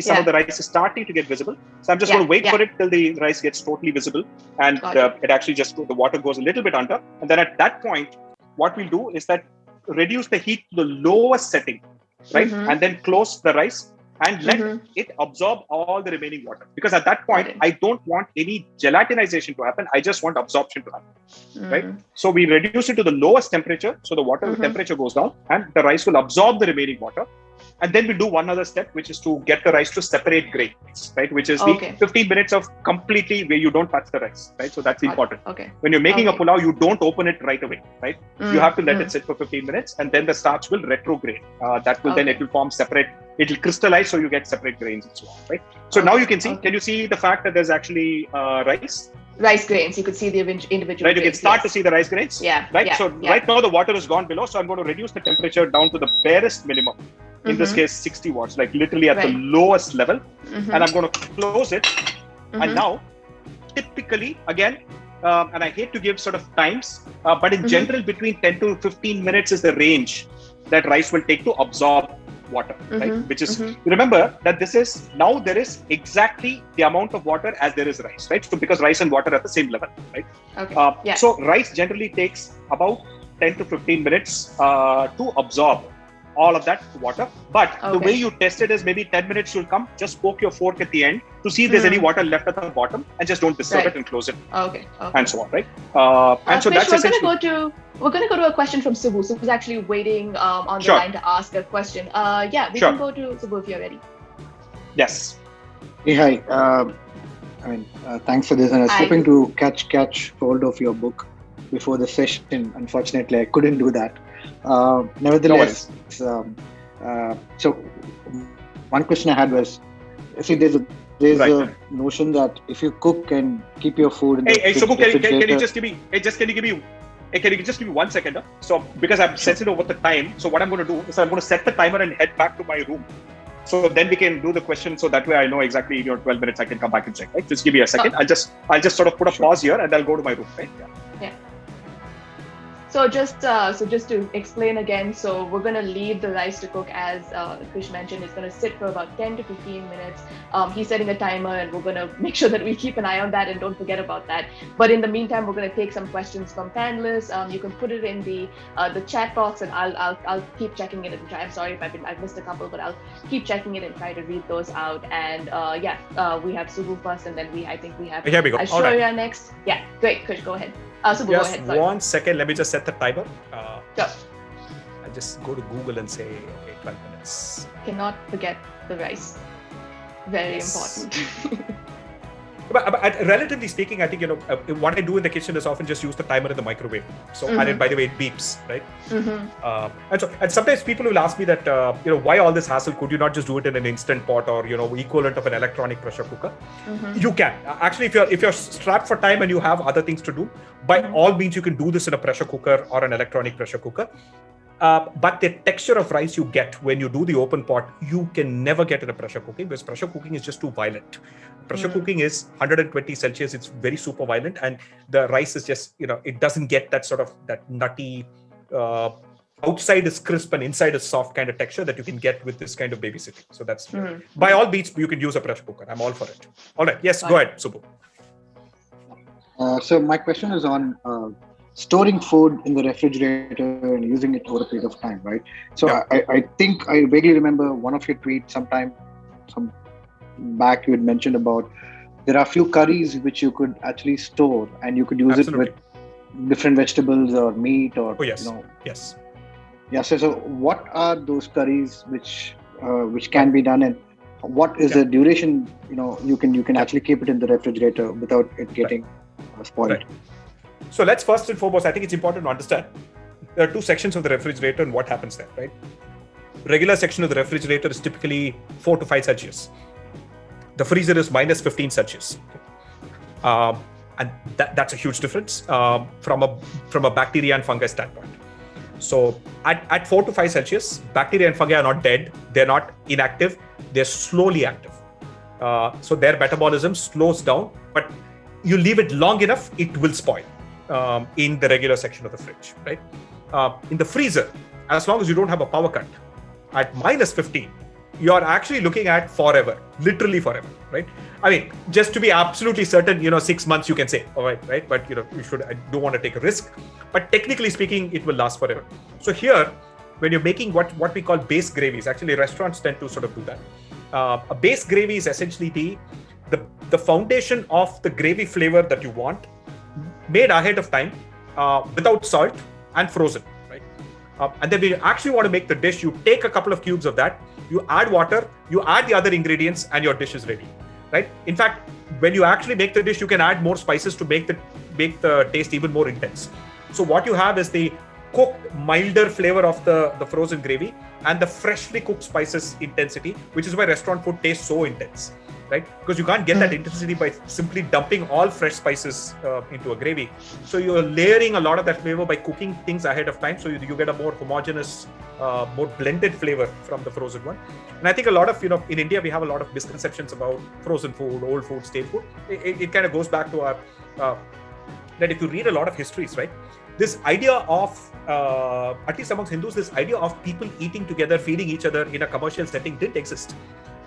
some of the rice is starting to get visible. So I'm just going to wait for it till the rice gets totally visible, and it actually just, the water goes a little bit under. And then at that point, what we'll do is that reduce the heat to the lowest setting, right? And then close the rice and let it absorb all the remaining water. Because at that point, I don't want any gelatinization to happen. I just want absorption to happen, right? So we reduce it to the lowest temperature. So the water temperature goes down and the rice will absorb the remaining water. And then we do one other step, which is to get the rice to separate grains, right? Which is the 15 minutes of completely where you don't touch the rice, right? So that's important. When you're making a pulao, you don't open it right away, right? You have to let it sit for 15 minutes and then the starch will retrograde. That will then, it will form separate, it will crystallize so you get separate grains and so on, right? So now you can see, can you see the fact that there's actually rice? Rice grains, you could see the individual right, grains. You can start to see the rice grains. Right. Right now the water has gone below, so I'm going to reduce the temperature down to the barest minimum. In this case, 60 watts, like literally at the lowest level. And I'm going to close it. And now, typically, again, and I hate to give sort of times, but in general, between 10 to 15 minutes is the range that rice will take to absorb water, right? Which is, remember that this is, now there is exactly the amount of water as there is rice, right? So because rice and water are at the same level, right? So rice generally takes about 10 to 15 minutes to absorb all of that water. But the Okay. way you test it is maybe 10 minutes you'll come, just poke your fork at the end to see if there's any water left at the bottom, and just don't disturb Right. it and close it, Okay. and so on, right? And so Krish, that's essentially. we're gonna go to a question from Subbu. Subbu's actually waiting on the Sure. line to ask a question. Yeah, we Sure. can go to Subbu if you're ready. Yes. Hey, hi. Thanks for this. And I was Hi. hoping to catch hold of your book before the session. Unfortunately, I couldn't do that. Nevertheless, so one question I had was, see, there's Right. a notion that if you cook and keep your food in the Hey, Subbu, can you refrigerator- just give me? Hey, can you give me? Hey, can you just give me 1 second? So because I'm sensitive about the time, so what I'm going to do is I'm going to set the timer and head back to my room. So then we can do the question. So that way I know exactly 12 minutes. I can come back and check. Right? Just give me a second. I'll just sort of put a pause here and I'll go to my room. Right? Yeah. So just to explain again, so we're gonna leave the rice to cook as Krish mentioned. It's gonna sit for about 10 to 15 minutes. He's setting a timer, and we're gonna make sure that we keep an eye on that and don't forget about that. But in the meantime, we're gonna take some questions from panelists. You can put it in the chat box, and I'll keep checking it and try. I'm sorry if I've missed a couple, but I'll keep checking it and try to read those out. And we have Subbu first, and then I think we have Here we go. All right. Aishwarya next. Yeah, great. Krish, go ahead. Subbu, go Just ahead. Sorry. 1 second. Let me just set the timer. Sure. I'll just go to Google and say, okay, 12 minutes. Cannot forget the rice. Very Yes. important. But relatively speaking, I think, what I do in the kitchen is often just use the timer in the microwave. So, and it, by the way, it beeps, right? And sometimes people will ask me that, why all this hassle? Could you not just do it in an instant pot or, equivalent of an electronic pressure cooker? You can. Actually, if you're strapped for time and you have other things to do, by all means, you can do this in a pressure cooker or an electronic pressure cooker. But the texture of rice you get when you do the open pot, you can never get in a pressure cooking, because pressure cooking is just too violent. Pressure cooking is 120 Celsius. It's very super violent. And the rice is just, it doesn't get that sort of that nutty, outside is crisp and inside is soft kind of texture that you can get with this kind of babysitting. So that's, by all means, you can use a pressure cooker. I'm all for it. All right. Yes, go ahead, Subbu. So my question is on storing food in the refrigerator and using it over a period of time, right? So Yeah. I think I vaguely remember one of your tweets some back, you had mentioned about there are a few curries which you could actually store and you could use Absolutely. it with different vegetables or meat or, Oh, yes. Yes. Yeah, so what are those curries which can be done, and what is the duration, you can actually keep it in the refrigerator without it getting spoiled? Right. So let's first and foremost, I think it's important to understand there are two sections of the refrigerator and what happens there, right? Regular section of the refrigerator is typically 4 to 5 Celsius. The freezer is minus 15 Celsius. And that's a huge difference from a bacteria and fungi standpoint. So at 4 to 5 Celsius, bacteria and fungi are not dead. They're not inactive. They're slowly active. So their metabolism slows down, but you leave it long enough, it will spoil in the regular section of the fridge, right? In the freezer, as long as you don't have a power cut, at minus 15, you're actually looking at forever, literally forever, right? I mean, just to be absolutely certain, 6 months you can say, all right? But, I don't want to take a risk. But technically speaking, it will last forever. So here, when you're making what we call base gravies, actually restaurants tend to sort of do that. A base gravy is essentially the foundation of the gravy flavor that you want, made ahead of time, without salt and frozen, right? And then when you actually want to make the dish, you take a couple of cubes of that, you add water, you add the other ingredients, and your dish is ready, right? In fact, when you actually make the dish, you can add more spices to make the taste even more intense. So what you have is the cooked, milder flavor of the frozen gravy and the freshly cooked spices intensity, which is why restaurant food tastes so intense, right? Because you can't get that intensity by simply dumping all fresh spices into a gravy. So you're layering a lot of that flavor by cooking things ahead of time. So you get a more homogeneous, more blended flavor from the frozen one. And I think a lot of, in India, we have a lot of misconceptions about frozen food, old food, stale food. It kind of goes back to our, that if you read a lot of histories, right? This idea of, at least amongst Hindus, this idea of people eating together, feeding each other in a commercial setting didn't exist.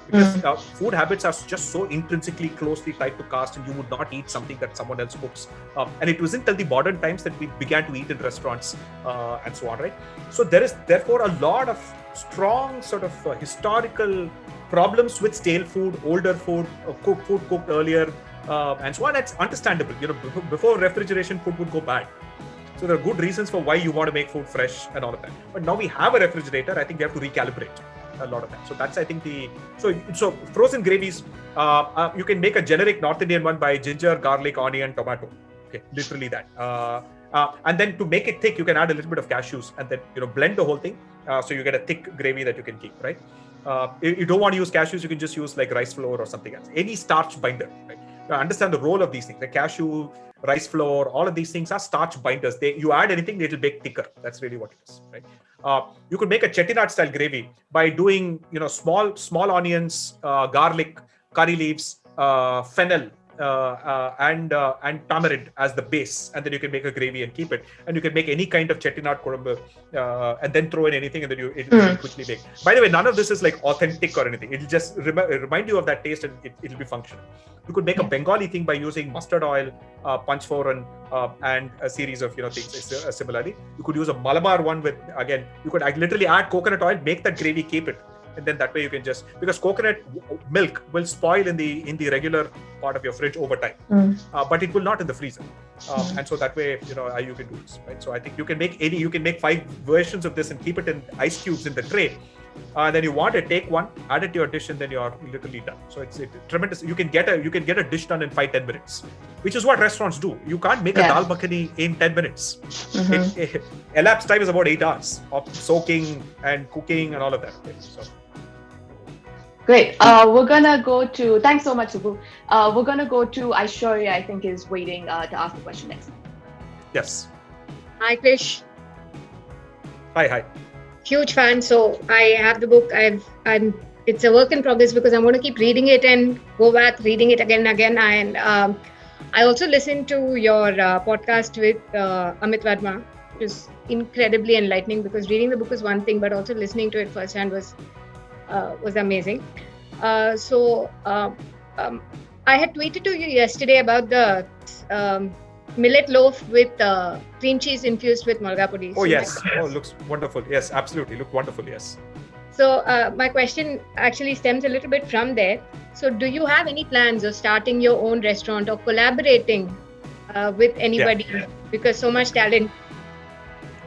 because food habits are just so intrinsically closely tied to caste, and you would not eat something that someone else cooks. And it wasn't until the modern times that we began to eat in restaurants and so on, right? So there is therefore a lot of strong sort of historical problems with stale food, older food, food cooked earlier, and so on. That's understandable. Before refrigeration, food would go bad. So there are good reasons for why you want to make food fresh and all of that. But now we have a refrigerator. I think we have to recalibrate a lot of that. So that's, I think, so frozen gravies. You can make a generic North Indian one by ginger, garlic, onion, tomato. Okay, literally that. And then to make it thick, you can add a little bit of cashews and then blend the whole thing. So you get a thick gravy that you can keep, right? If you don't want to use cashews, you can just use like rice flour or something else. Any starch binder, right? Understand the role of these things. The cashew, rice flour, all of these things are starch binders. You add anything, it'll bake thicker. That's really what it is, right? You could make a chettinad style gravy by doing, small onions, garlic, curry leaves, fennel, and tamarind as the base, and then you can make a gravy and keep it. And you can make any kind of chettinad kodumbu, and then throw in anything, and then it'll quickly bake. By the way, none of this is like authentic or anything. It'll just remind you of that taste, and it'll be functional. You could make a Bengali thing by using mustard oil, panchforan, and a series of things. Similarly, you could use a Malabar one with, again, you could literally add coconut oil, make that gravy, keep it. And then that way you can because coconut milk will spoil in the regular part of your fridge over time, but it will not in the freezer. And so that way, you can do this, right? So I think you can make 5 versions of this and keep it in ice cubes in the tray. Then you want to take one, add it to your dish, and then you're literally done. So it's tremendous. You can get a dish done in 5-10 minutes, which is what restaurants do. You can't make a dal makhani in 10 minutes. Elapsed time is about 8 hours of soaking and cooking and all of that. Okay? So. Great. We're gonna go to. Thanks so much, Subbu. We're gonna go to Aishwarya. I think is waiting to ask the question next. Yes. Hi, Krish. Hi. Huge fan. So I have the book. It's a work in progress because I'm going to keep reading it and go back reading it again and again. And I also listened to your podcast with Amit Verma, which is incredibly enlightening because reading the book is one thing, but also listening to it firsthand was amazing. So I had tweeted to you yesterday about the millet loaf with cream cheese infused with mulga pudi. Oh, yes. Looks wonderful. Yes, absolutely. Look wonderful. Yes. So my question actually stems a little bit from there. So do you have any plans of starting your own restaurant or collaborating with anybody? Yeah. Because so much talent.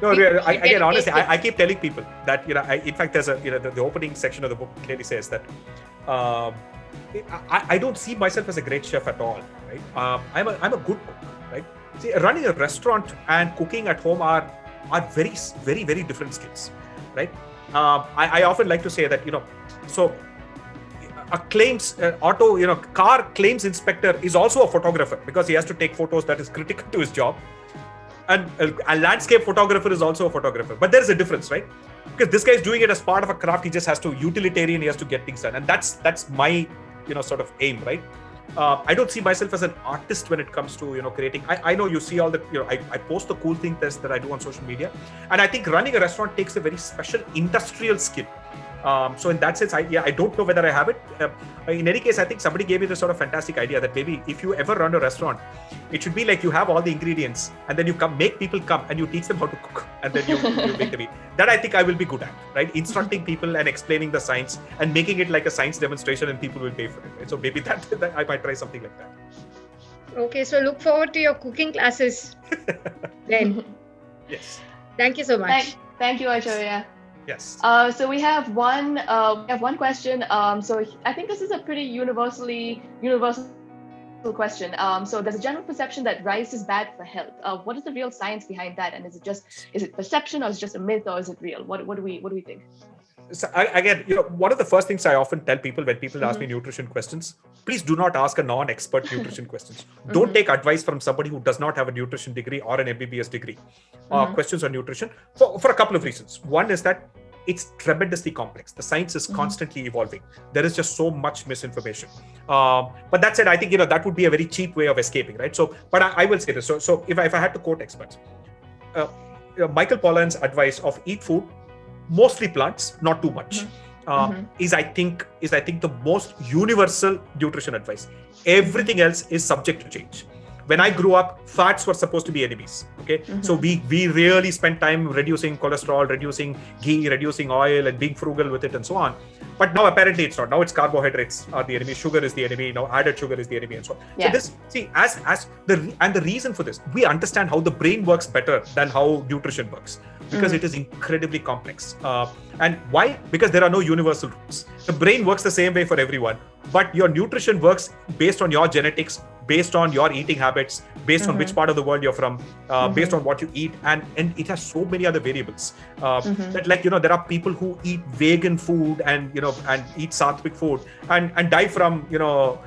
No, again, honestly, I keep telling people that, in fact, there's the opening section of the book clearly says that I don't see myself as a great chef at all, right? I'm a good cook, right? See, running a restaurant and cooking at home are very, very, very different skills, right? I often like to say that, so a car claims inspector is also a photographer because he has to take photos that is critical to his job. And a landscape photographer is also a photographer. But there's a difference, right? Because this guy is doing it as part of a craft. He just has to utilitarian. He has to get things done. And that's my, sort of aim, right? I don't see myself as an artist when it comes to, creating. I know you see all the, I post the cool things that I do on social media. And I think running a restaurant takes a very special industrial skill. So in that sense, I don't know whether I have it. In any case, I think somebody gave me this sort of fantastic idea that maybe if you ever run a restaurant, it should be like you have all the ingredients and then you make people come and you teach them how to cook and then you make the meat. That I think I will be good at, right? Instructing people and explaining the science and making it like a science demonstration and people will pay for it. Right? So maybe that I might try something like that. Okay, so look forward to your cooking classes then. Yes. Thank you so much. Thank you, Aishwarya. Yes. So we have one question. So I think this is a pretty universal question. So there's a general perception that rice is bad for health. What is the real science behind that? And is it perception or is it just a myth or is it real? What do we think? So again, one of the first things I often tell people when people ask me nutrition questions, please do not ask a non-expert nutrition questions. Don't take advice from somebody who does not have a nutrition degree or an MBBS degree. Questions on nutrition for a couple of reasons. One is that it's tremendously complex. The science is constantly evolving. There is just so much misinformation. But that said, I think that would be a very cheap way of escaping, right? So, but I will say this. So if I had to quote experts, Michael Pollan's advice of eat food, mostly plants, not too much. is I think the most universal nutrition advice. Everything else is subject to change. When I grew up, fats were supposed to be enemies. Okay, so we really spent time reducing cholesterol, reducing ghee, reducing oil, and being frugal with it, and so on. But now apparently it's not. Now it's carbohydrates are the enemy, sugar is the enemy. Now added sugar is the enemy, and so on. Yeah. So the reason for this, we understand how the brain works better than how nutrition works, because it is incredibly complex. And why? Because there are no universal rules. The brain works the same way for everyone, but your nutrition works based on your genetics, based on your eating habits, based on which part of the world you're from, based on what you eat, and it has so many other variables. That, like, there are people who eat vegan food and and eat sattvic food and die from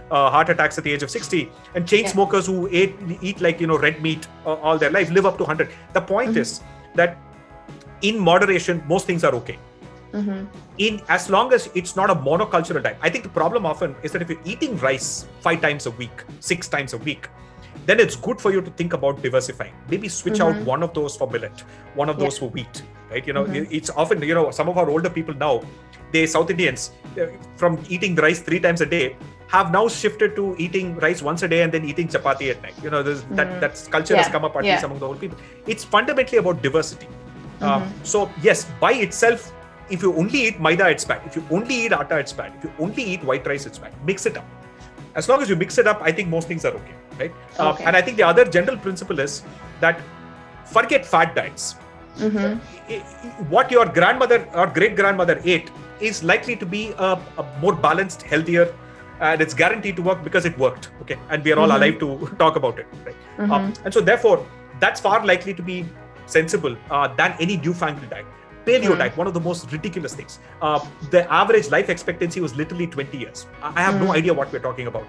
heart attacks at the age of 60, and chain smokers who eat like red meat all their life live up to 100. The point is that in moderation, most things are okay. As long as it's not a monocultural diet. I think the problem often is that if you're eating rice 5 times a week, 6 times a week, then it's good for you to think about diversifying. Maybe switch out one of those for millet, one of those for wheat, right? It's often, some of our older people now, South Indians, from eating rice 3 times a day, have now shifted to eating rice once a day and then eating chapati at night. That culture has come up at least among the old people. It's fundamentally about diversity. So yes, by itself, if you only eat maida, it's bad. If you only eat atta, it's bad. If you only eat white rice, it's bad. Mix it up. As long as you mix it up, I think most things are okay, right? And I think the other general principle is that forget fat diets. What your grandmother or great-grandmother ate is likely to be a more balanced, healthier, and it's guaranteed to work because it worked, okay? And we are all alive to talk about it, right? And so therefore, that's far likely to be sensible than any newfangled diet. Paleo diet, one of the most ridiculous things. The average life expectancy was literally 20 years. I have no idea what we're talking about.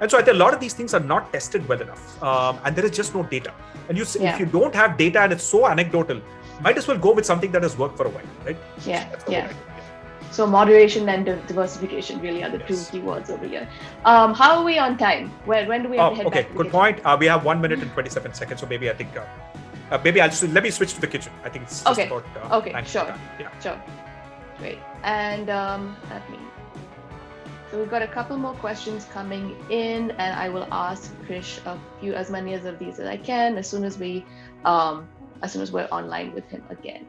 And so I think a lot of these things are not tested well enough. And there is just no data. And if you don't have data and it's so anecdotal, might as well go with something that has worked for a while, right? So moderation and diversification really are the two key words over here. How are we on time? When do we have to head back to the good point. We have 1 minute and 27 seconds. So maybe I think... maybe let me switch to the kitchen. I think it's just about sure. Sure. Great. And so we've got a couple more questions coming in, and I will ask Krish as many of these as I can as soon as we're online with him again.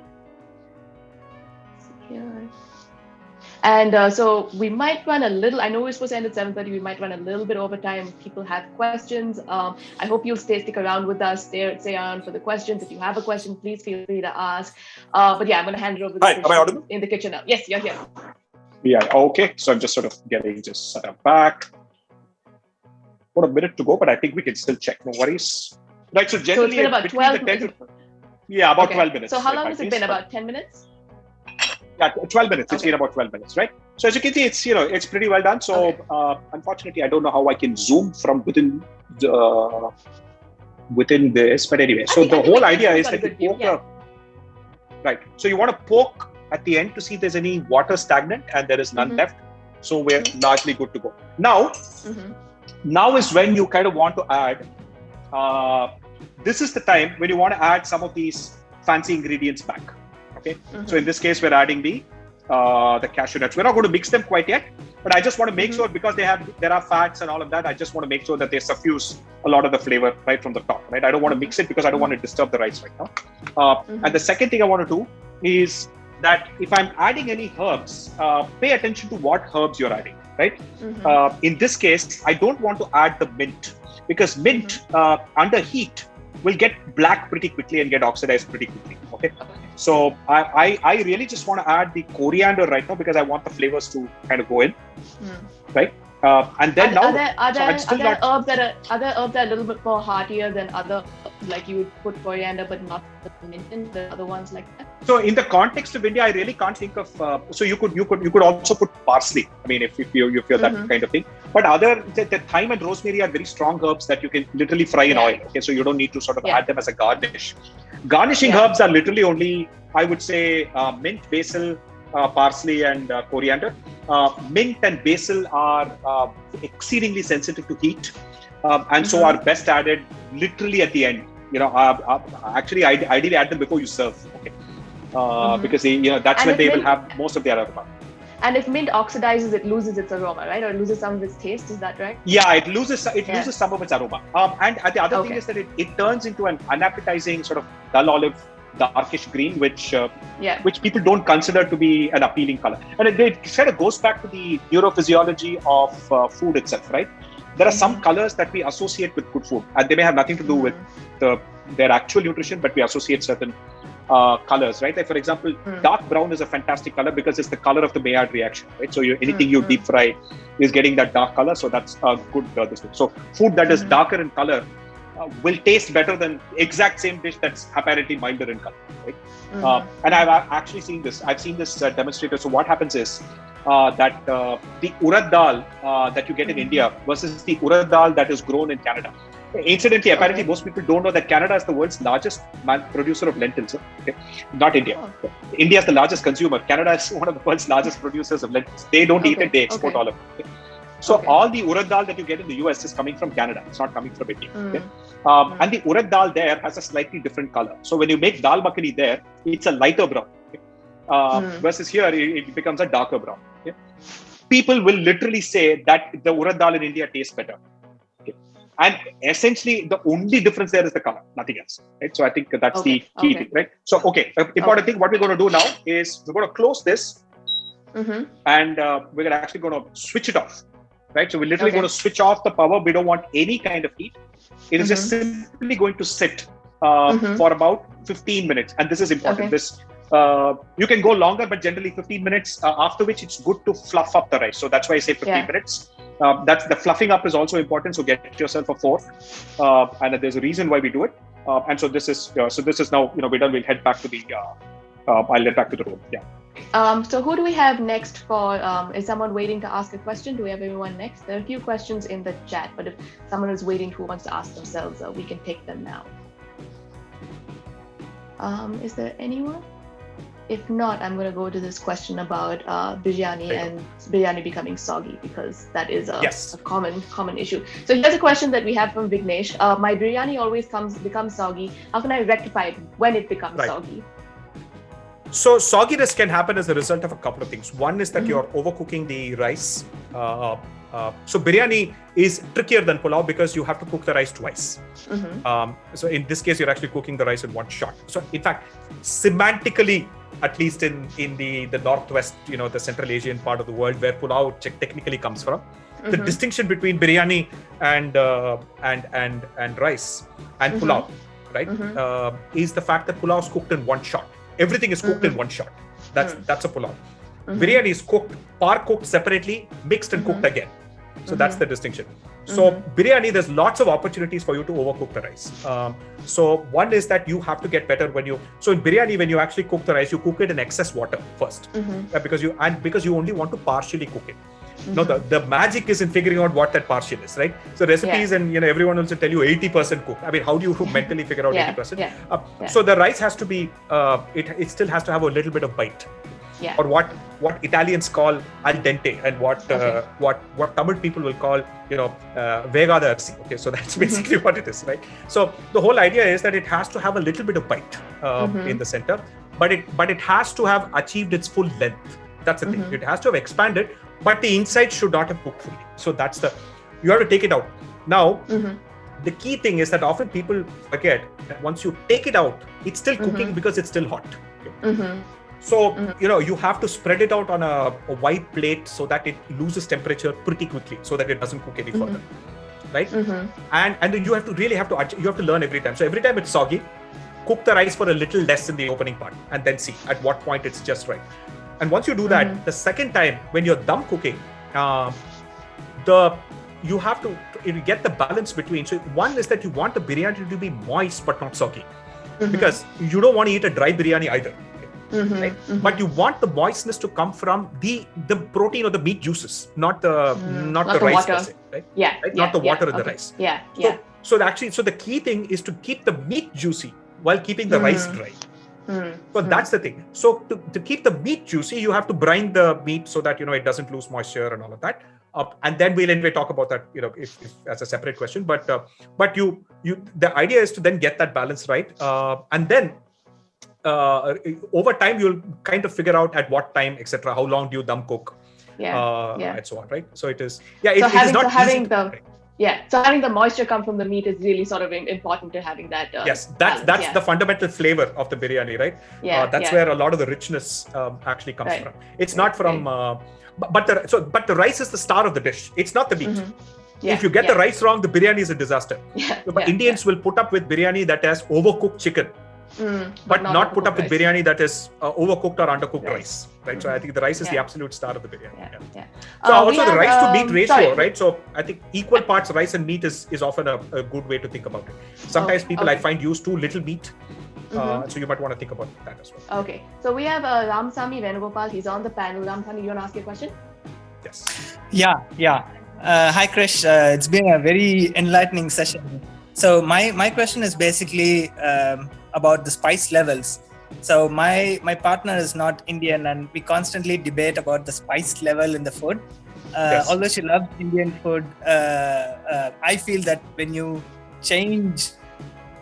Here. And so we might run a little, I know we're supposed to end at 7:30, we might run a little bit over time. People have questions. I hope you'll stick around with us, stay on for the questions. If you have a question, please feel free to ask. But yeah, I'm going to hand it over to Hi, am I audible? In the kitchen now. Yes, you're here. Yeah, okay. So I'm just sort of getting just set up back. Got a minute to go, but I think we can still check, no worries. Right, so generally... So it's been about 12 minutes. About 12 minutes. So how long has it been? About 10 minutes? Yeah, 12 minutes. It's been about 12 minutes, right? So as you can see, it's pretty well done. So unfortunately, I don't know how I can zoom from within this, but anyway. So the whole idea is that you poke right. So you want to poke at the end to see if there's any water stagnant, and there is none left. So we're largely good to go. Now is when you kind of want to add. This is the time when you want to add some of these fancy ingredients back. Okay, so in this case, we're adding the cashew nuts. We're not going to mix them quite yet, but I just want to make sure, because there are fats and all of that. I just want to make sure that they suffuse a lot of the flavor right from the top. Right, I don't want to mix it because I don't want to disturb the rice right now. And the second thing I want to do is that if I'm adding any herbs, pay attention to what herbs you're adding. Right. In this case, I don't want to add the mint, because mint under heat will get black pretty quickly and get oxidized pretty quickly. Okay. So I really just want to add the coriander right now, because I want the flavors to kind of go in. Right. And then are there herbs that are a little bit more heartier than other, like you would put coriander but not the mint in, the other ones like that? So in the context of India, I really can't think of. So you could also put parsley. I mean, if you're that kind of thing. But the thyme and rosemary are very strong herbs that you can literally fry in oil. Okay, so you don't need to sort of add them as a garnish. Garnishing herbs are literally only, I would say, mint, basil, parsley, and coriander. Mint and basil are exceedingly sensitive to heat, and so are best added literally at the end. Actually, ideally add them before you serve. Okay, because that's when they will have most of their aroma. And if mint oxidizes, it loses its aroma, right? Or it loses some of its taste. Is that right? Yeah, it loses some of its aroma. And the other thing is that it turns into an unappetizing sort of dull olive, darkish green, which people don't consider to be an appealing color. And it kind of goes back to the neurophysiology of food itself, right? There are some colors that we associate with good food, and they may have nothing to do with their actual nutrition, but we associate certain colors, right? Like for example, dark brown is a fantastic color because it's the color of the Maillard reaction, right? So anything you deep fry is getting that dark color, so that's a good this thing. So food that is darker in color will taste better than exact same dish that's apparently milder in color, right? And I've actually seen this. I've seen this demonstrated. So what happens is that the urad dal that you get in India versus the urad dal that is grown in Canada. Incidentally, apparently most people don't know that Canada is the world's largest producer of lentils. Okay? Not India. India is the largest consumer. Canada is one of the world's largest producers of lentils. They don't eat it, they export all of it. Okay? So all the urad dal that you get in the US is coming from Canada. It's not coming from India. Okay? And the urad dal there has a slightly different color. So when you make dal makhani there, it's a lighter brown. Okay? Versus here, it becomes a darker brown. Okay? People will literally say that the urad dal in India tastes better. Okay? And essentially, the only difference there is the color, nothing else. Right? So I think that's the key thing, right? So, important thing, what we're going to do now is we're going to close this and we're actually going to switch it off. Right, so we're literally going to switch off the power. We don't want any kind of heat. It is just simply going to sit for about 15 minutes, and this is important. This you can go longer, but generally 15 minutes. After which, it's good to fluff up the rice. So that's why I say 15 minutes. That's the fluffing up is also important. So get yourself a fork, and there's a reason why we do it. And so this is now we're done. We'll head back to the. I'll head back to the room. Yeah. So who do we have next for, is someone waiting to ask a question? Do we have anyone next? There are a few questions in the chat, but if someone is waiting who wants to ask themselves, we can take them now. Is there anyone? If not, I'm going to go to this question about biryani and biryani becoming soggy, because that is a common issue. So here's a question that we have from Vignesh. My biryani always becomes soggy. How can I rectify it when it becomes soggy? So sogginess can happen as a result of a couple of things. One is that you're overcooking the rice. So biryani is trickier than pulao because you have to cook the rice twice. So in this case, you're actually cooking the rice in one shot. So in fact, semantically, at least in the northwest, the Central Asian part of the world where pulao technically comes from, the distinction between biryani and rice and pulao, right, is the fact that pulao is cooked in one shot. Everything is cooked in one shot. That's a pulao. Biryani is cooked separately, mixed and cooked again. So that's the distinction. So biryani, there's lots of opportunities for you to overcook the rice. So one is that you have to get better so in biryani, when you actually cook the rice, you cook it in excess water first, because you only want to partially cook it. No, the magic is in figuring out what that partial is, right? So recipes and everyone will tell you 80% cook. I mean, how do you mentally figure out 80%? So the rice has to be, it still has to have a little bit of bite, or what Italians call al dente, and what Tamil people will call vega da arsi. Okay, so that's basically what it is, right? So the whole idea is that it has to have a little bit of bite in the center, but it has to have achieved its full length. That's the thing. It has to have expanded, but the inside should not have cooked fully. So you have to take it out. Now, the key thing is that often people forget that once you take it out, it's still cooking because it's still hot. Okay? So, you have to spread it out on a wide plate so that it loses temperature pretty quickly so that it doesn't cook any further. Right? And then you have to learn every time. So every time it's soggy, cook the rice for a little less in the opening part and then see at what point it's just right. And once you do that, the second time when you're dum cooking, you have to get the balance between. So one is that you want the biryani to be moist but not soggy, because you don't want to eat a dry biryani either. Right? But you want the moistness to come from the protein or the meat juices, not the rice per se, right? Right? Not the water in the rice. So the key thing is to keep the meat juicy while keeping the rice dry. So that's the thing. So to keep the meat juicy, you have to brine the meat so that it doesn't lose moisture and all of that. And then we'll anyway talk about that, if as a separate question. But the idea is to then get that balance right, and then over time you'll kind of figure out at what time, etc. How long do you dum cook, and so on, right? So it is, it is not easy. So having the moisture come from the meat is really sort of important to having that. Yes, that's the fundamental flavor of the biryani, right? That's where a lot of the richness actually comes from. It's not from, but the rice is the star of the dish. It's not the meat. Mm-hmm. If you get the rice wrong, the biryani is a disaster. But Indians will put up with biryani that has overcooked chicken. But not put up with biryani that is overcooked or undercooked rice, right? Mm-hmm. So I think the rice is the absolute star of the biryani. So also the rice to meat ratio, right? So I think equal parts rice and meat is often a good way to think about it. Sometimes people I find use too little meat. So you might want to think about that as well. Okay. So we have Ramasamy Venugopal. He's on the panel. Ramasamy, you want to ask a question? Yes. Yeah. Hi, Krish. It's been a very enlightening session. So my question is basically about the spice levels. So my partner is not Indian, and we constantly debate about the spice level in the food. Although she loves Indian food, I feel that when you change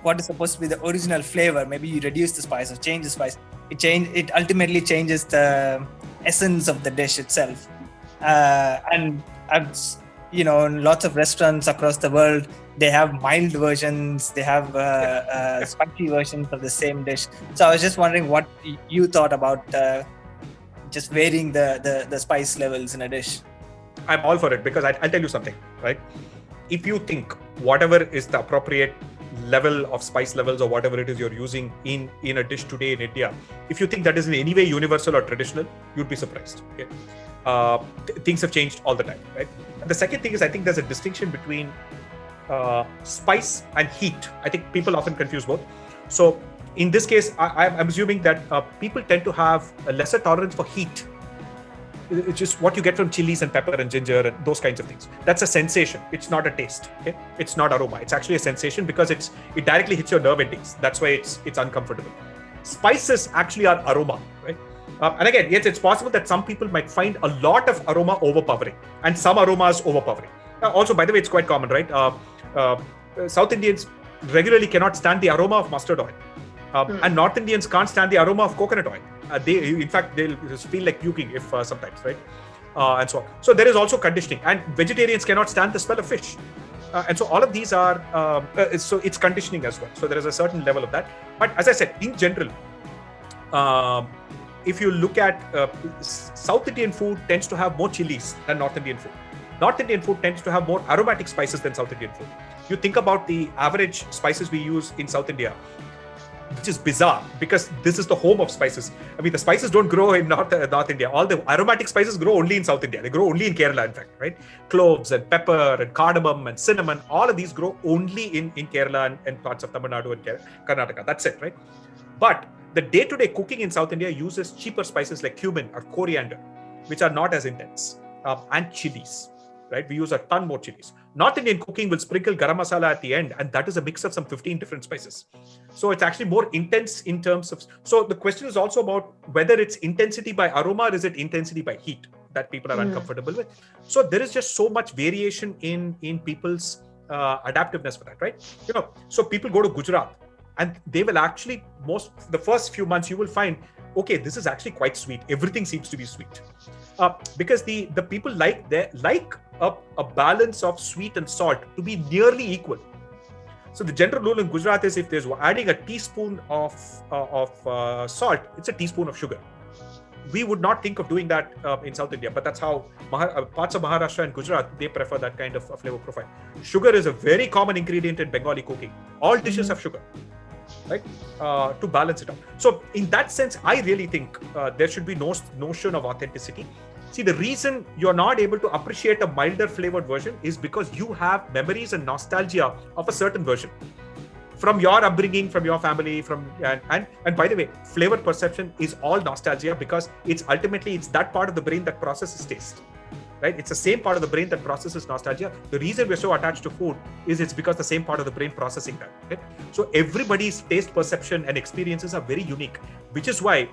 what is supposed to be the original flavor, maybe you reduce the spice or change the spice, it ultimately changes the essence of the dish itself. And I've in lots of restaurants across the world, they have mild versions, they have spicy versions of the same dish. So I was just wondering what you thought about just varying the spice levels in a dish. I'm all for it, because I'll tell you something, right? If you think whatever is the appropriate level of spice levels or whatever it is you're using in a dish today in India, if you think that is in any way universal or traditional, you'd be surprised. Okay? Things have changed all the time, right? And the second thing is, I think there's a distinction between spice and heat. I think people often confuse both. So in this case, I'm assuming that people tend to have a lesser tolerance for heat. It's just what you get from chilies and pepper and ginger and those kinds of things. That's a sensation. It's not a taste. Okay, it's not aroma. It's actually a sensation because it directly hits your nerve endings. That's why it's uncomfortable. Spices actually are aroma, right? And again, yes, it's possible that some people might find a lot of aroma overpowering and some aromas overpowering. Also, by the way, it's quite common, right? South Indians regularly cannot stand the aroma of mustard oil. And North Indians can't stand the aroma of coconut oil. In fact, they'll just feel like puking if sometimes, right? And so on. So there is also conditioning, and vegetarians cannot stand the smell of fish. And so all of these are, so it's conditioning as well. So there is a certain level of that. But as I said, in general, if you look at South Indian food tends to have more chilies than North Indian food. North Indian food tends to have more aromatic spices than South Indian food. You think about the average spices we use in South India, which is bizarre because this is the home of spices. I mean, the spices don't grow in North India. All the aromatic spices grow only in South India. They grow only in Kerala, in fact, right? Cloves and pepper and cardamom and cinnamon, all of these grow only in Kerala and parts of Tamil Nadu and Karnataka. That's it, right? But the day-to-day cooking in South India uses cheaper spices like cumin or coriander, which are not as intense, and chilies. Right? We use a ton more chilies. North Indian cooking will sprinkle garam masala at the end, and that is a mix of some 15 different spices. So it's actually more intense in terms of. So the question is also about whether it's intensity by aroma or is it intensity by heat that people are uncomfortable with. So there is just so much variation in people's adaptiveness for that, right? So people go to Gujarat, and they will actually the first few months you will find, okay, this is actually quite sweet. Everything seems to be sweet. Because the people like a balance of sweet and salt to be nearly equal. So the general rule in Gujarat is if there's adding a teaspoon of salt, it's a teaspoon of sugar. We would not think of doing that in South India, but that's how parts of Maharashtra and Gujarat, they prefer that kind of flavor profile. Sugar is a very common ingredient in Bengali cooking. All dishes have sugar, right? To balance it out. So in that sense, I really think there should be no notion of authenticity. See, the reason you're not able to appreciate a milder flavored version is because you have memories and nostalgia of a certain version from your upbringing, from your family, and by the way, flavor perception is all nostalgia because it's that part of the brain that processes taste. Right? It's the same part of the brain that processes nostalgia. The reason we're so attached to food is it's because the same part of the brain processing that. Okay? So everybody's taste perception and experiences are very unique, which is why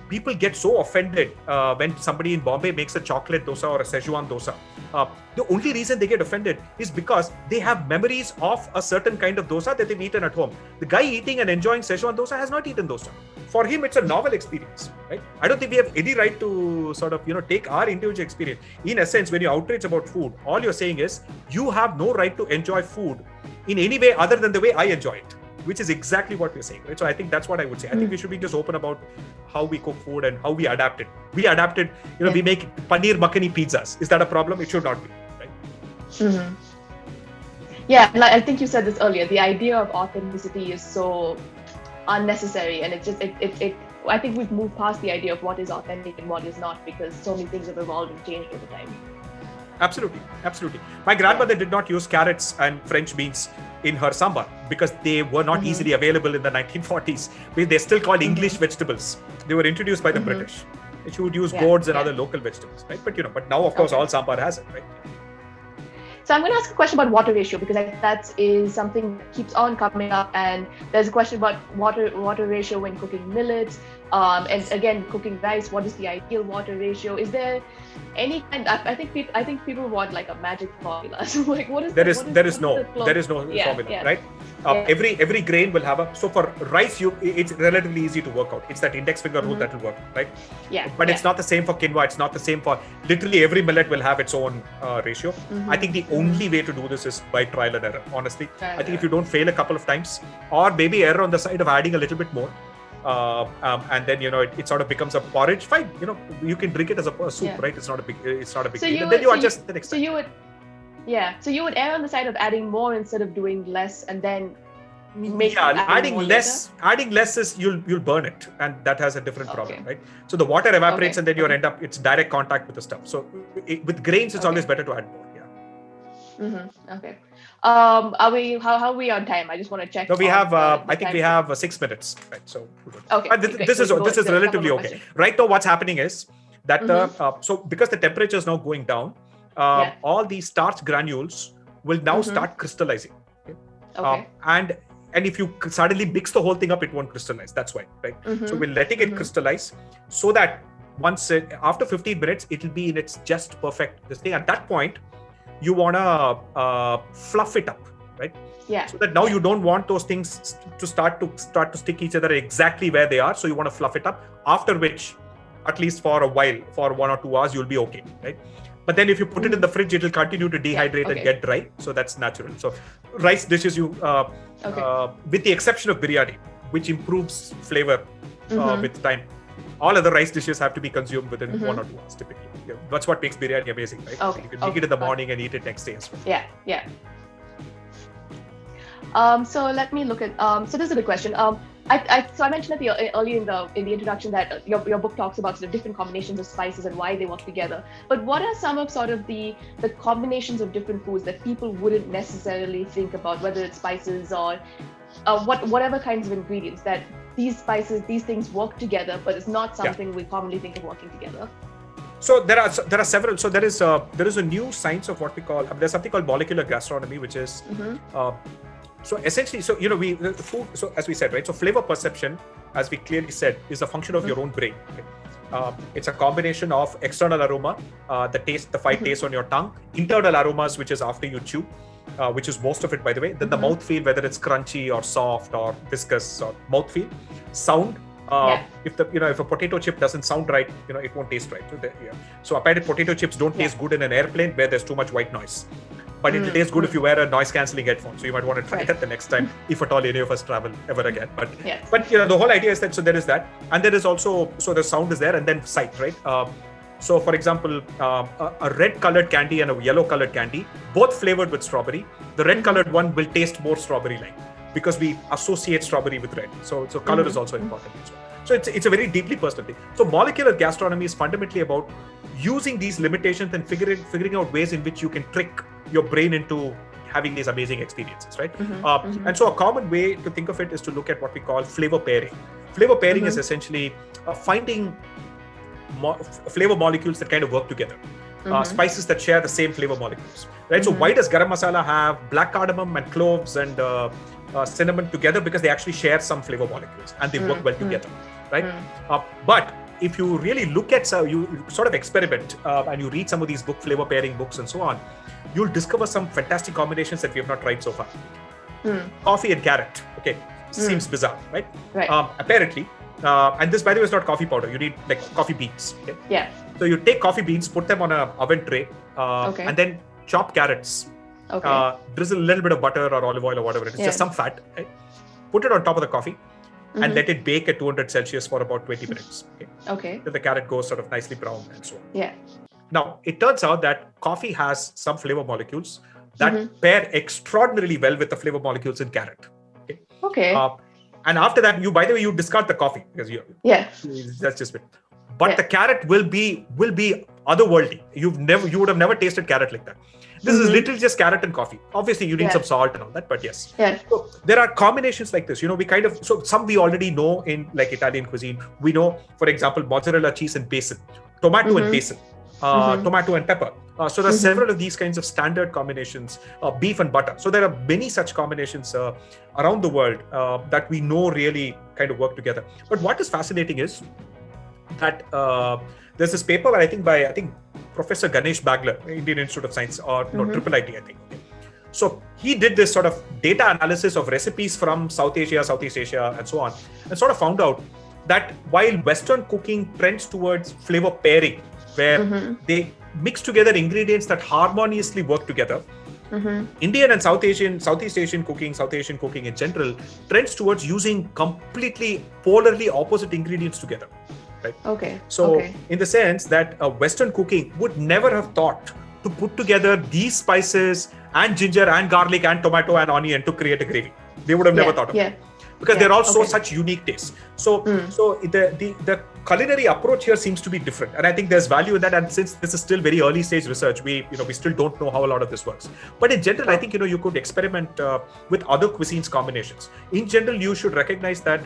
people get so offended when somebody in Bombay makes a chocolate dosa or a Szechuan dosa the only reason they get offended is because they have memories of a certain kind of dosa that they've eaten at home. The guy eating and enjoying Szechuan dosa has not eaten dosa. For him, it's a novel experience, right? I don't think we have any right to sort of, take our individual experience. In essence, when you outrage about food, all you're saying is you have no right to enjoy food in any way other than the way I enjoy it, which is exactly what we're saying, right? So I think that's what I would say. I think we should be just open about how we cook food and how we adapt it. We adapted, we make paneer makhani pizzas. Is that a problem? It should not be, right? Mm-hmm. Yeah, like I think you said this earlier. The idea of authenticity is so unnecessary, and I think we've moved past the idea of what is authentic and what is not, because so many things have evolved and changed over time. Absolutely. My grandmother did not use carrots and French beans in her sambar because they were not easily available in the 1940s. They're still called English vegetables. They were introduced by the British. She would use gourds and other local vegetables, right? But now, of course, all sambar has it, right? So I'm going to ask a question about water ratio, because that is something that keeps on coming up, and there's a question about water ratio when cooking millets, and again cooking rice. What is the ideal water ratio? Is there any kind? I think people want like a magic formula. So like, what is there is no formula, right? Every grain will have so for rice it's relatively easy to work out. It's that index finger rule that will work, right? But it's not the same for quinoa. It's not the same for literally every millet will have its own ratio. I think the only way to do this is by trial and error. Honestly, I think if you don't fail a couple of times, or maybe error on the side of adding a little bit more, and then it sort of becomes a porridge. Fine, you can drink it as a soup, right? It's not a big deal. And then you adjust the next time. So you would err on the side of adding more instead of doing less, and then adding less is you'll burn it, and that has a different problem, right? So the water evaporates, and then you end up it's direct contact with the stuff. So with grains, it's always better to add more. Okay. How are we on time? I just want to check. So we have I think we have 6 minutes, right? So this is relatively okay. Right now, what's happening is that so because the temperature is now going down, all these starch granules will now start crystallizing. Okay. And if you suddenly mix the whole thing up, it won't crystallize. That's why, right? So we're letting it crystallize so that after 15 minutes, it'll be in its just perfect this thing. At that point, you want to fluff it up, right? Yeah. So that now you don't want those things to start to stick each other exactly where they are. So you want to fluff it up. After which, at least for a while, for 1 or 2 hours, you'll be okay, right? But then if you put it in the fridge, it will continue to dehydrate and get dry. So that's natural. So rice dishes, with the exception of biryani, which improves flavor with time. All other rice dishes have to be consumed within 1 or 2 hours typically. Yeah, that's what makes biryani amazing, right? You can make it in the morning and eat it next day as well. Yeah. So let me look at. So this is the question. So I mentioned earlier in the introduction that your book talks about sort of different combinations of spices and why they work together. But what are some of sort of the combinations of different foods that people wouldn't necessarily think about, whether it's spices or whatever kinds of ingredients that these things work together, but it's not something we commonly think of working together? So there are several. So there is a new science of what we call. There's something called molecular gastronomy, which is. So essentially, food. So as we said, right. So flavor perception, as we clearly said, is a function of your own brain. Okay? It's a combination of external aroma, the fine taste on your tongue, internal aromas, which is after you chew, which is most of it, by the way. Then the mouthfeel, whether it's crunchy or soft or viscous or mouthfeel, sound. If a potato chip doesn't sound right, it won't taste right. So apparently potato chips don't taste good in an airplane where there's too much white noise. But it tastes good if you wear a noise cancelling headphone. So you might want to try that the next time, if at all any of us travel ever again. But the whole idea is that there is that, and there is also the sound is there, and then sight, right? So for example, a red colored candy and a yellow colored candy, both flavored with strawberry. The red colored one will taste more strawberry like because we associate strawberry with red. So color is also important as well. So it's a very deeply personal thing. So molecular gastronomy is fundamentally about using these limitations and figuring out ways in which you can trick your brain into having these amazing experiences, right? And so a common way to think of it is to look at what we call flavor pairing. Flavor pairing is essentially finding flavor molecules that kind of work together. Spices that share the same flavor molecules, right? So why does garam masala have black cardamom and cloves and cinnamon together? Because they actually share some flavor molecules and they work well together, right? But if you really look at, so you sort of experiment and you read some of these flavor pairing books and so on, you'll discover some fantastic combinations that we have not tried so far. Coffee and carrot, okay, seems bizarre, right? Right. Apparently, and this, by the way, is not coffee powder. You need like coffee beans. Okay? Yeah. So you take coffee beans, put them on an oven tray, and then chop carrots. Okay. Drizzle a little bit of butter or olive oil or whatever it is, just some fat. Right? Put it on top of the coffee and let it bake at 200 Celsius for about 20 minutes. Okay. Till the carrot goes sort of nicely brown and so on. Yeah. Now, it turns out that coffee has some flavor molecules that pair extraordinarily well with the flavor molecules in carrot. Okay. And after that, by the way, you discard the coffee because that's just it. But the carrot will be otherworldly. You would have never tasted carrot like that. This is literally just carrot and coffee. Obviously, you need some salt and all that, but yes. Yeah. So there are combinations like this. Some we already know in like Italian cuisine. We know, for example, mozzarella cheese and basil, tomato and basil, tomato and pepper. So there are several of these kinds of standard combinations, beef and butter. So there are many such combinations around the world that we know really kind of work together. But what is fascinating is that there's this paper I think Professor Ganesh Bagler, Indian Institute of Science, or IIIT, I think. So he did this sort of data analysis of recipes from South Asia, Southeast Asia, and so on, and sort of found out that while Western cooking trends towards flavor pairing, where they mix together ingredients that harmoniously work together, Indian and Southeast Asian cooking, South Asian cooking in general, trends towards using completely polarly opposite ingredients together. Right? Okay. So in the sense that Western cooking would never have thought to put together these spices and ginger and garlic and tomato and onion to create a gravy. They would have never thought of it. Because they're all such unique tastes. So the culinary approach here seems to be different, and I think there's value in that. And since this is still very early stage research, we still don't know how a lot of this works. But in general, I think you could experiment with other cuisines combinations. In general, you should recognize that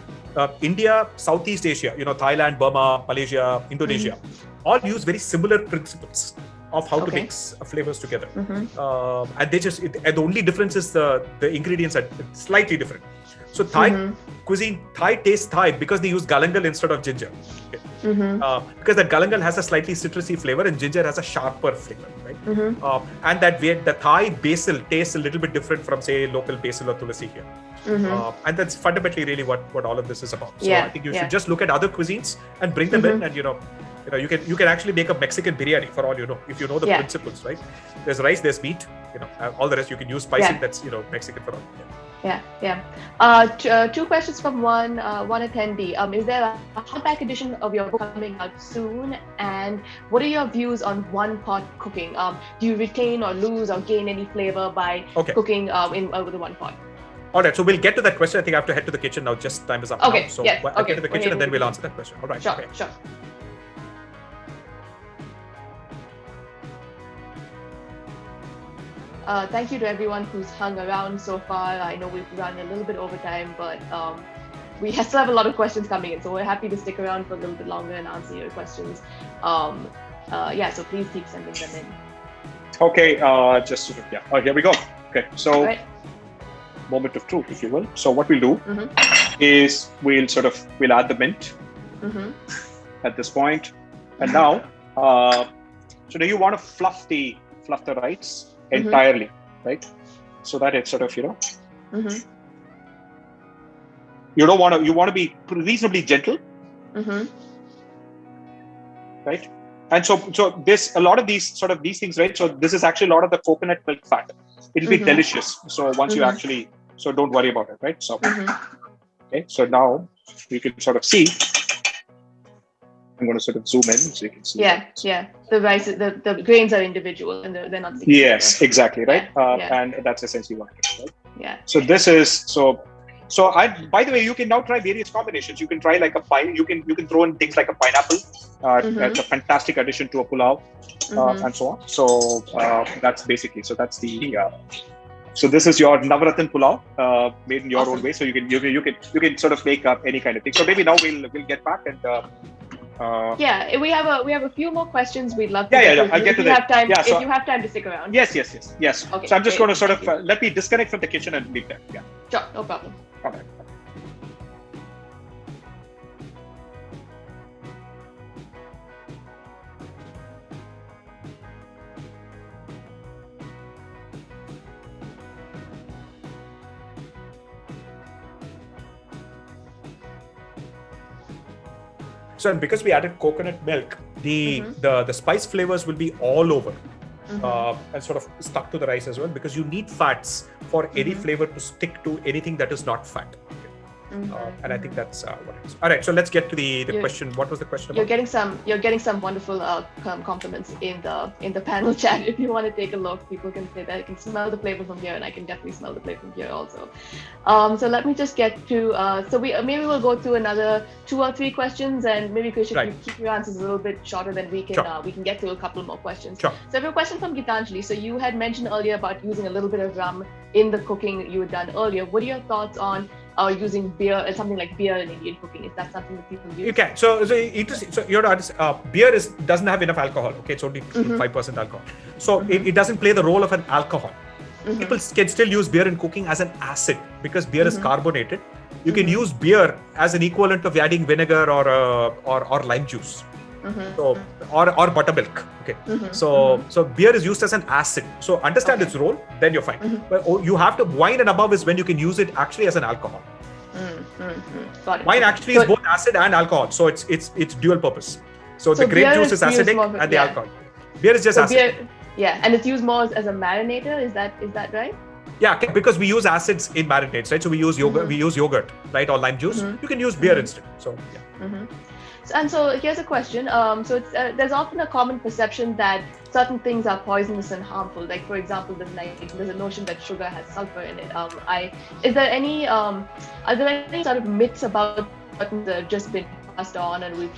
India, Southeast Asia, Thailand, Burma, Malaysia, Indonesia, all use very similar principles of how to mix flavors together. And the only difference is the ingredients are slightly different. So Thai cuisine, Thai tastes Thai because they use galangal instead of ginger. Because that galangal has a slightly citrusy flavor and ginger has a sharper flavor, right? And that way, the Thai basil tastes a little bit different from, say, local basil or tulsi here. And that's fundamentally really what all of this is about. So I think you should just look at other cuisines and bring them in, and you can actually make a Mexican biryani for all you know, if you know the principles, right? There's rice, there's meat, all the rest you can use spicing that's Mexican for all. Two questions from one attendee. Is there a hardback edition of your book coming out soon? And what are your views on one-pot cooking? Do you retain or lose or gain any flavor by cooking with the one pot? All right, so we'll get to that question. I think I have to head to the kitchen now. Just time is up now. So I'll get to the kitchen and then we'll answer that question. All right. Sure. Thank you to everyone who's hung around so far. I know we've run a little bit over time, but we still have a lot of questions coming in, so we're happy to stick around for a little bit longer and answer your questions. So please keep sending them in. Okay, here we go. Okay, so moment of truth, if you will. So what we'll do is we'll add the mint at this point, and now, so now you want to fluff the rice entirely, right? So that it's you want to be reasonably gentle, right? And so there's a lot of these things, right? So this is actually a lot of the coconut milk fat. It'll be delicious. So once you actually, so don't worry about it, right? So okay, so now you can see. I'm going to zoom in so you can see. The rice, the grains are individual and they're not. Yes, exactly, right. And that's essentially what it is, right? Yeah. So this is so. By the way, you can now try various combinations. You can try like a pine. You can throw in things like a pineapple. That's a fantastic addition to a pulao, and so on. So that's basically. So that's the. So this is your Navratna pulao, made in your own way. So you can make up any kind of thing. So maybe now we'll get back and. We have a few more questions we'd love to I'll get to that. If you have time to stick around. Yes. Okay, so I'm just going to let me disconnect from the kitchen and leave that. Yeah. Sure, no problem. All right. So because we added coconut milk, the spice flavors will be all over. And sort of stuck to the rice as well, because you need fats for any flavor to stick to anything that is not fat. And I think that's what it is. All right, so let's get to the question. What was the question about? You're getting some wonderful compliments in the panel chat. If you want to take a look, people can say that I can smell the flavor from here, and I can definitely smell the flavor from here also. So let me just get to. So maybe we'll go through another 2 or 3 questions, and maybe Krish, if you keep your answers a little bit shorter, then we can get to a couple more questions. Sure. So I have a question from Gitanjali. So you had mentioned earlier about using a little bit of rum in the cooking you had done earlier. What are your thoughts on using beer, something like beer in Indian cooking? Is that something that people use? You can. So interesting. So beer doesn't have enough alcohol. Okay, it's only 5% alcohol. So it doesn't play the role of an alcohol. People can still use beer in cooking as an acid, because beer is carbonated. You can use beer as an equivalent of adding vinegar or lime juice. So or buttermilk. Okay. So beer is used as an acid. So understand its role, then you're fine. But you have to, wine and above is when you can use it actually as an alcohol. Got it. Wine actually is both acid and alcohol, so it's dual purpose. So the grape juice is acidic and the alcohol. Beer is just acid. And it's used more as a marinator. Is that right? Yeah, because we use acids in marinades, right? So we use yogurt, right, or lime juice. You can use beer instead. So yeah. And so here's a question. So there's often a common perception that certain things are poisonous and harmful. Like, for example, there's a notion that sugar has sulfur in it. Are there any sort of myths about what have just been passed on, and we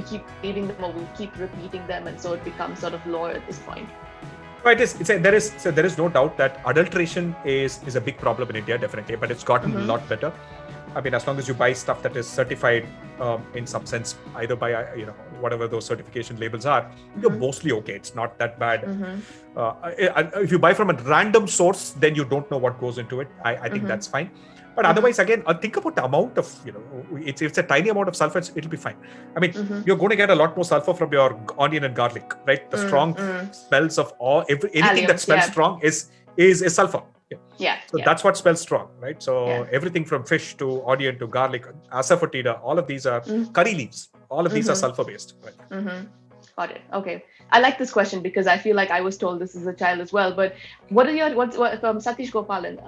keep reading them, or we keep repeating them, and so it becomes sort of lore at this point? Right, there is no doubt that adulteration is a big problem in India, definitely, but it's gotten a lot better. I mean, as long as you buy stuff that is certified in some sense, either by whatever those certification labels are, you're mostly okay. It's not that bad. If you buy from a random source, then you don't know what goes into it. I think that's fine. But otherwise, again, think about the amount of, if it's a tiny amount of sulfur, it'll be fine. I mean, you're going to get a lot more sulfur from your onion and garlic, right? The strong smells of anything that smells strong is sulfur. So that's what smells strong, right? So everything from fish to onion to garlic, asafoetida, all of these are curry leaves. All of these are sulfur based, right? Got it. Okay. I like this question because I feel like I was told this as a child as well. But what from Satish Gopalan?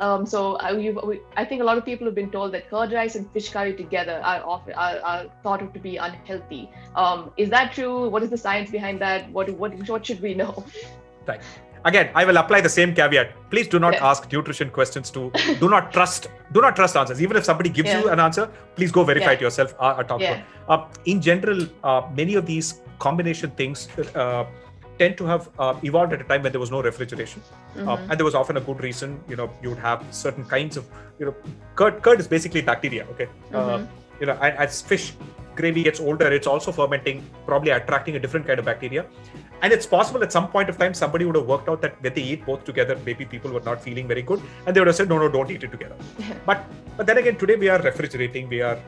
I think a lot of people have been told that curd rice and fish curry together are thought of to be unhealthy. Is that true? What is the science behind that? What should we know? Right. Again, I will apply the same caveat. Please do not ask nutrition questions do not trust answers. Even if somebody gives you an answer, please go verify it yourself. In general, many of these combination things tend to have evolved at a time when there was no refrigeration. And there was often a good reason. You would have certain kinds of, curd is basically bacteria, okay? As fish gravy gets older, it's also fermenting, probably attracting a different kind of bacteria. And it's possible at some point of time, somebody would have worked out that when they eat both together, maybe people were not feeling very good. And they would have said, no, don't eat it together. But then again, today we are refrigerating, we are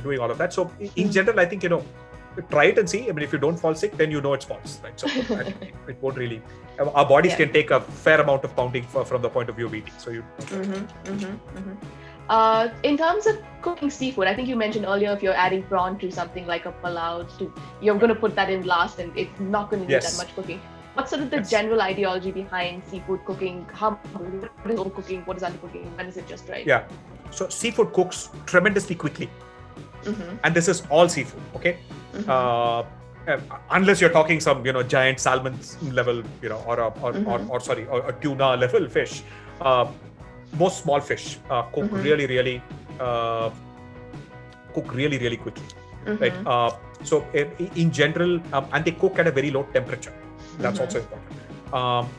doing all of that. So in general, I think, try it and see. I mean, if you don't fall sick, then it's false, right? So it won't really, our bodies can take a fair amount of pounding from the point of view of eating. So in terms of cooking seafood, I think you mentioned earlier if you're adding prawn to something like a palau, you're going to put that in last and it's not going to need that much cooking. What's sort of the general ideology behind seafood cooking? What is overcooking? What is undercooking? When is it just right? Yeah. So seafood cooks tremendously quickly. And this is all seafood, okay? Unless you're talking some, giant salmon level, or a tuna level fish. Most small fish cook really, really quickly, right? So in general, and they cook at a very low temperature. That's also important.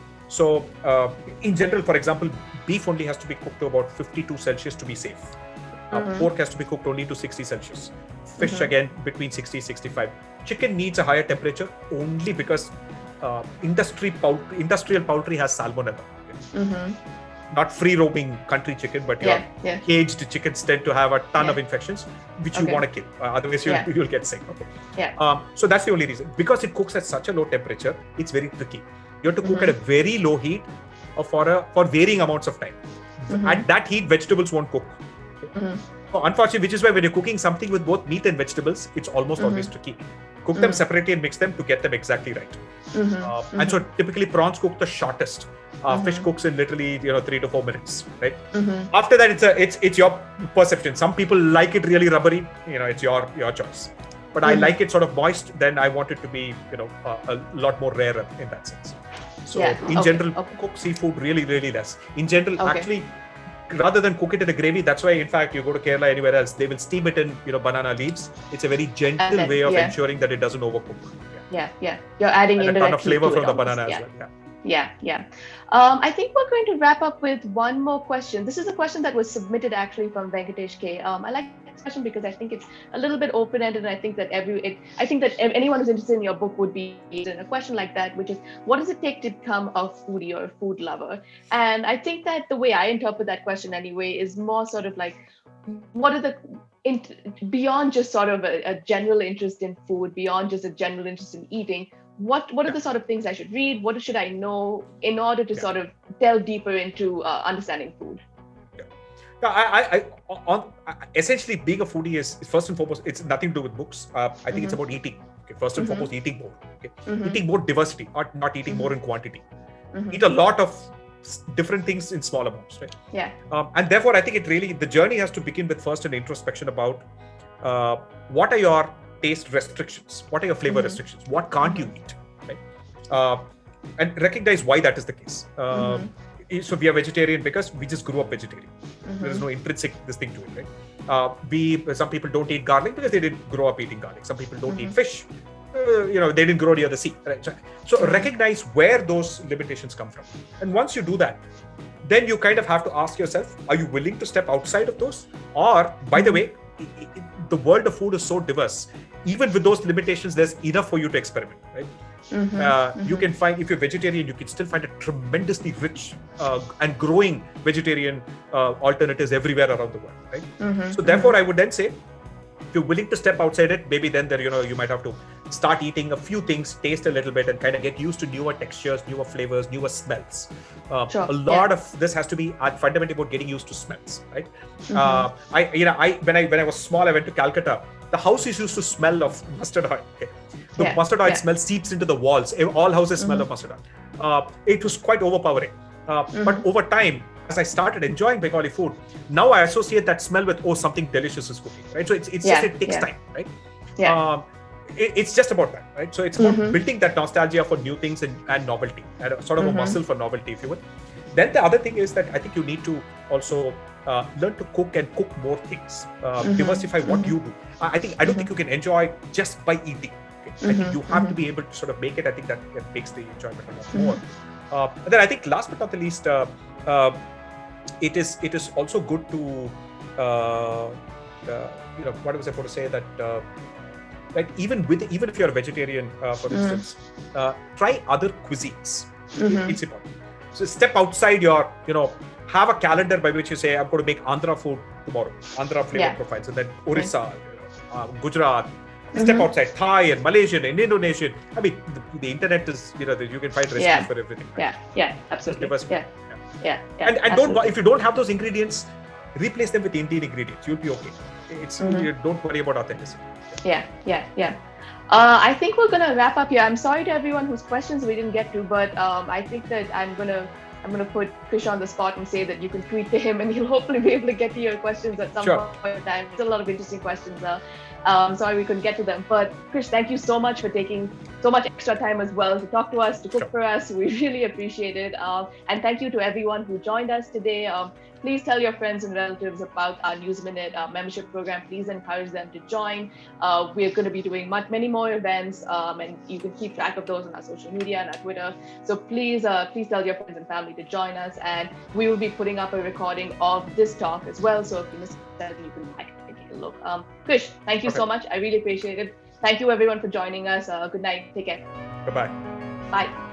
In general, for example, beef only has to be cooked to about 52 Celsius to be safe. Pork has to be cooked only to 60 Celsius. Fish again between 60 and 65. Chicken needs a higher temperature only because industrial poultry has salmonella. Not free-roaming country chicken, but your caged chickens tend to have a ton of infections, which you want to kill. Otherwise, you'll get sick. Okay. So that's the only reason. Because it cooks at such a low temperature, it's very tricky. You have to cook at a very low heat for varying amounts of time. At that heat, vegetables won't cook. unfortunately, which is why when you're cooking something with both meat and vegetables, it's almost always tricky. Cook them separately and mix them to get them exactly right. And so typically prawns cook the shortest. Fish cooks in literally 3 to 4 minutes, right? After that, it's your perception. Some people like it really rubbery. It's your choice. But I like it sort of moist. Then I want it to be a lot more rarer in that sense. So in general, cook seafood really, really less. In general, actually, rather than cook it in a gravy, that's why in fact you go to Kerala, anywhere else, they will steam it in banana leaves. It's a very gentle way of ensuring that it doesn't overcook. Yeah. You're adding and in a ton of flavor from the banana as well. Yeah. I think we're going to wrap up with one more question. This is a question that was submitted actually from Venkatesh K. I like this question because I think it's a little bit open-ended, and I think that anyone who's interested in your book would be in a question like that, which is, what does it take to become a foodie or a food lover? And I think that the way I interpret that question anyway is more sort of like, what are the beyond just sort of a general interest in food, beyond just a general interest in eating, what are the sort of things I should read? What should I know in order to sort of delve deeper into understanding food? Essentially, being a foodie is first and foremost, it's nothing to do with books. I think it's about eating. Okay? First and foremost, eating more. Okay? Eating more diversity, not eating more in quantity. Eat a lot of different things in small amounts, right? And therefore, I think the journey has to begin with first an introspection about what are your taste restrictions, what are your flavor restrictions, what can't you eat, right? And recognize why that is the case. So we are vegetarian because we just grew up vegetarian. There is no intrinsic this thing to it, right? Some people don't eat garlic because they didn't grow up eating garlic. Some people don't eat fish. They didn't grow near the sea, right? So recognize where those limitations come from. And once you do that, then you kind of have to ask yourself, are you willing to step outside of those? Or, by the way, the world of food is so diverse. Even with those limitations, there's enough for you to experiment, right? You can find, if you're vegetarian, you can still find a tremendously rich and growing vegetarian alternatives everywhere around the world, right? So therefore, I would then say, if you're willing to step outside it, maybe then you might have to start eating a few things, taste a little bit, and kind of get used to newer textures, newer flavors, newer smells. A lot of this has to be fundamentally about getting used to smells, right? When I was small, I went to Calcutta. The houses used to smell of mustard oil. Okay? The mustard oil smell seeps into the walls. All houses smell of mustard oil. It was quite overpowering. But over time, as I started enjoying Bengali food, now I associate that smell with, something delicious is cooking, right? So it takes time, right? It's just about that, right? So it's about building that nostalgia for new things and novelty, and sort of a muscle for novelty, if you will. Then the other thing is that I think you need to also learn to cook and cook more things, diversify what you do. I don't think you can enjoy just by eating. Okay? I think you have to be able to sort of make it. I think that makes the enjoyment a lot more. And then I think last but not the least, it is also good to what was I going to say, that like even if you're a vegetarian, for instance, try other cuisines. It's important. So step outside your have a calendar by which you say, I'm going to make Andhra food tomorrow, Andhra flavor profiles, and then Orissa, Gujarat. Step outside Thai and Malaysian and Indonesian. I mean, the internet is, you can find recipes for everything. Right? Yeah, absolutely. And don't, if you don't have those ingredients, replace them with Indian ingredients. You'll be okay. You don't worry about authenticity. Yeah. I think we're gonna wrap up here. I'm sorry to everyone whose questions we didn't get to, but I think that I'm gonna put Krish on the spot and say that you can tweet to him, and he'll hopefully be able to get to your questions at some point in time. There's a lot of interesting questions. Sorry we couldn't get to them, but Krish, thank you so much for taking so much extra time as well to talk to us, to cook for us. We really appreciate it. And thank you to everyone who joined us today. Please tell your friends and relatives about our News Minute membership program. Please encourage them to join. We're going to be doing many more events, and you can keep track of those on our social media and our Twitter. So please tell your friends and family to join us, and we will be putting up a recording of this talk as well. So if you missed that, you can take a look. Krish, thank you so much. I really appreciate it. Thank you everyone for joining us. Good night. Take care. Bye-bye. Bye.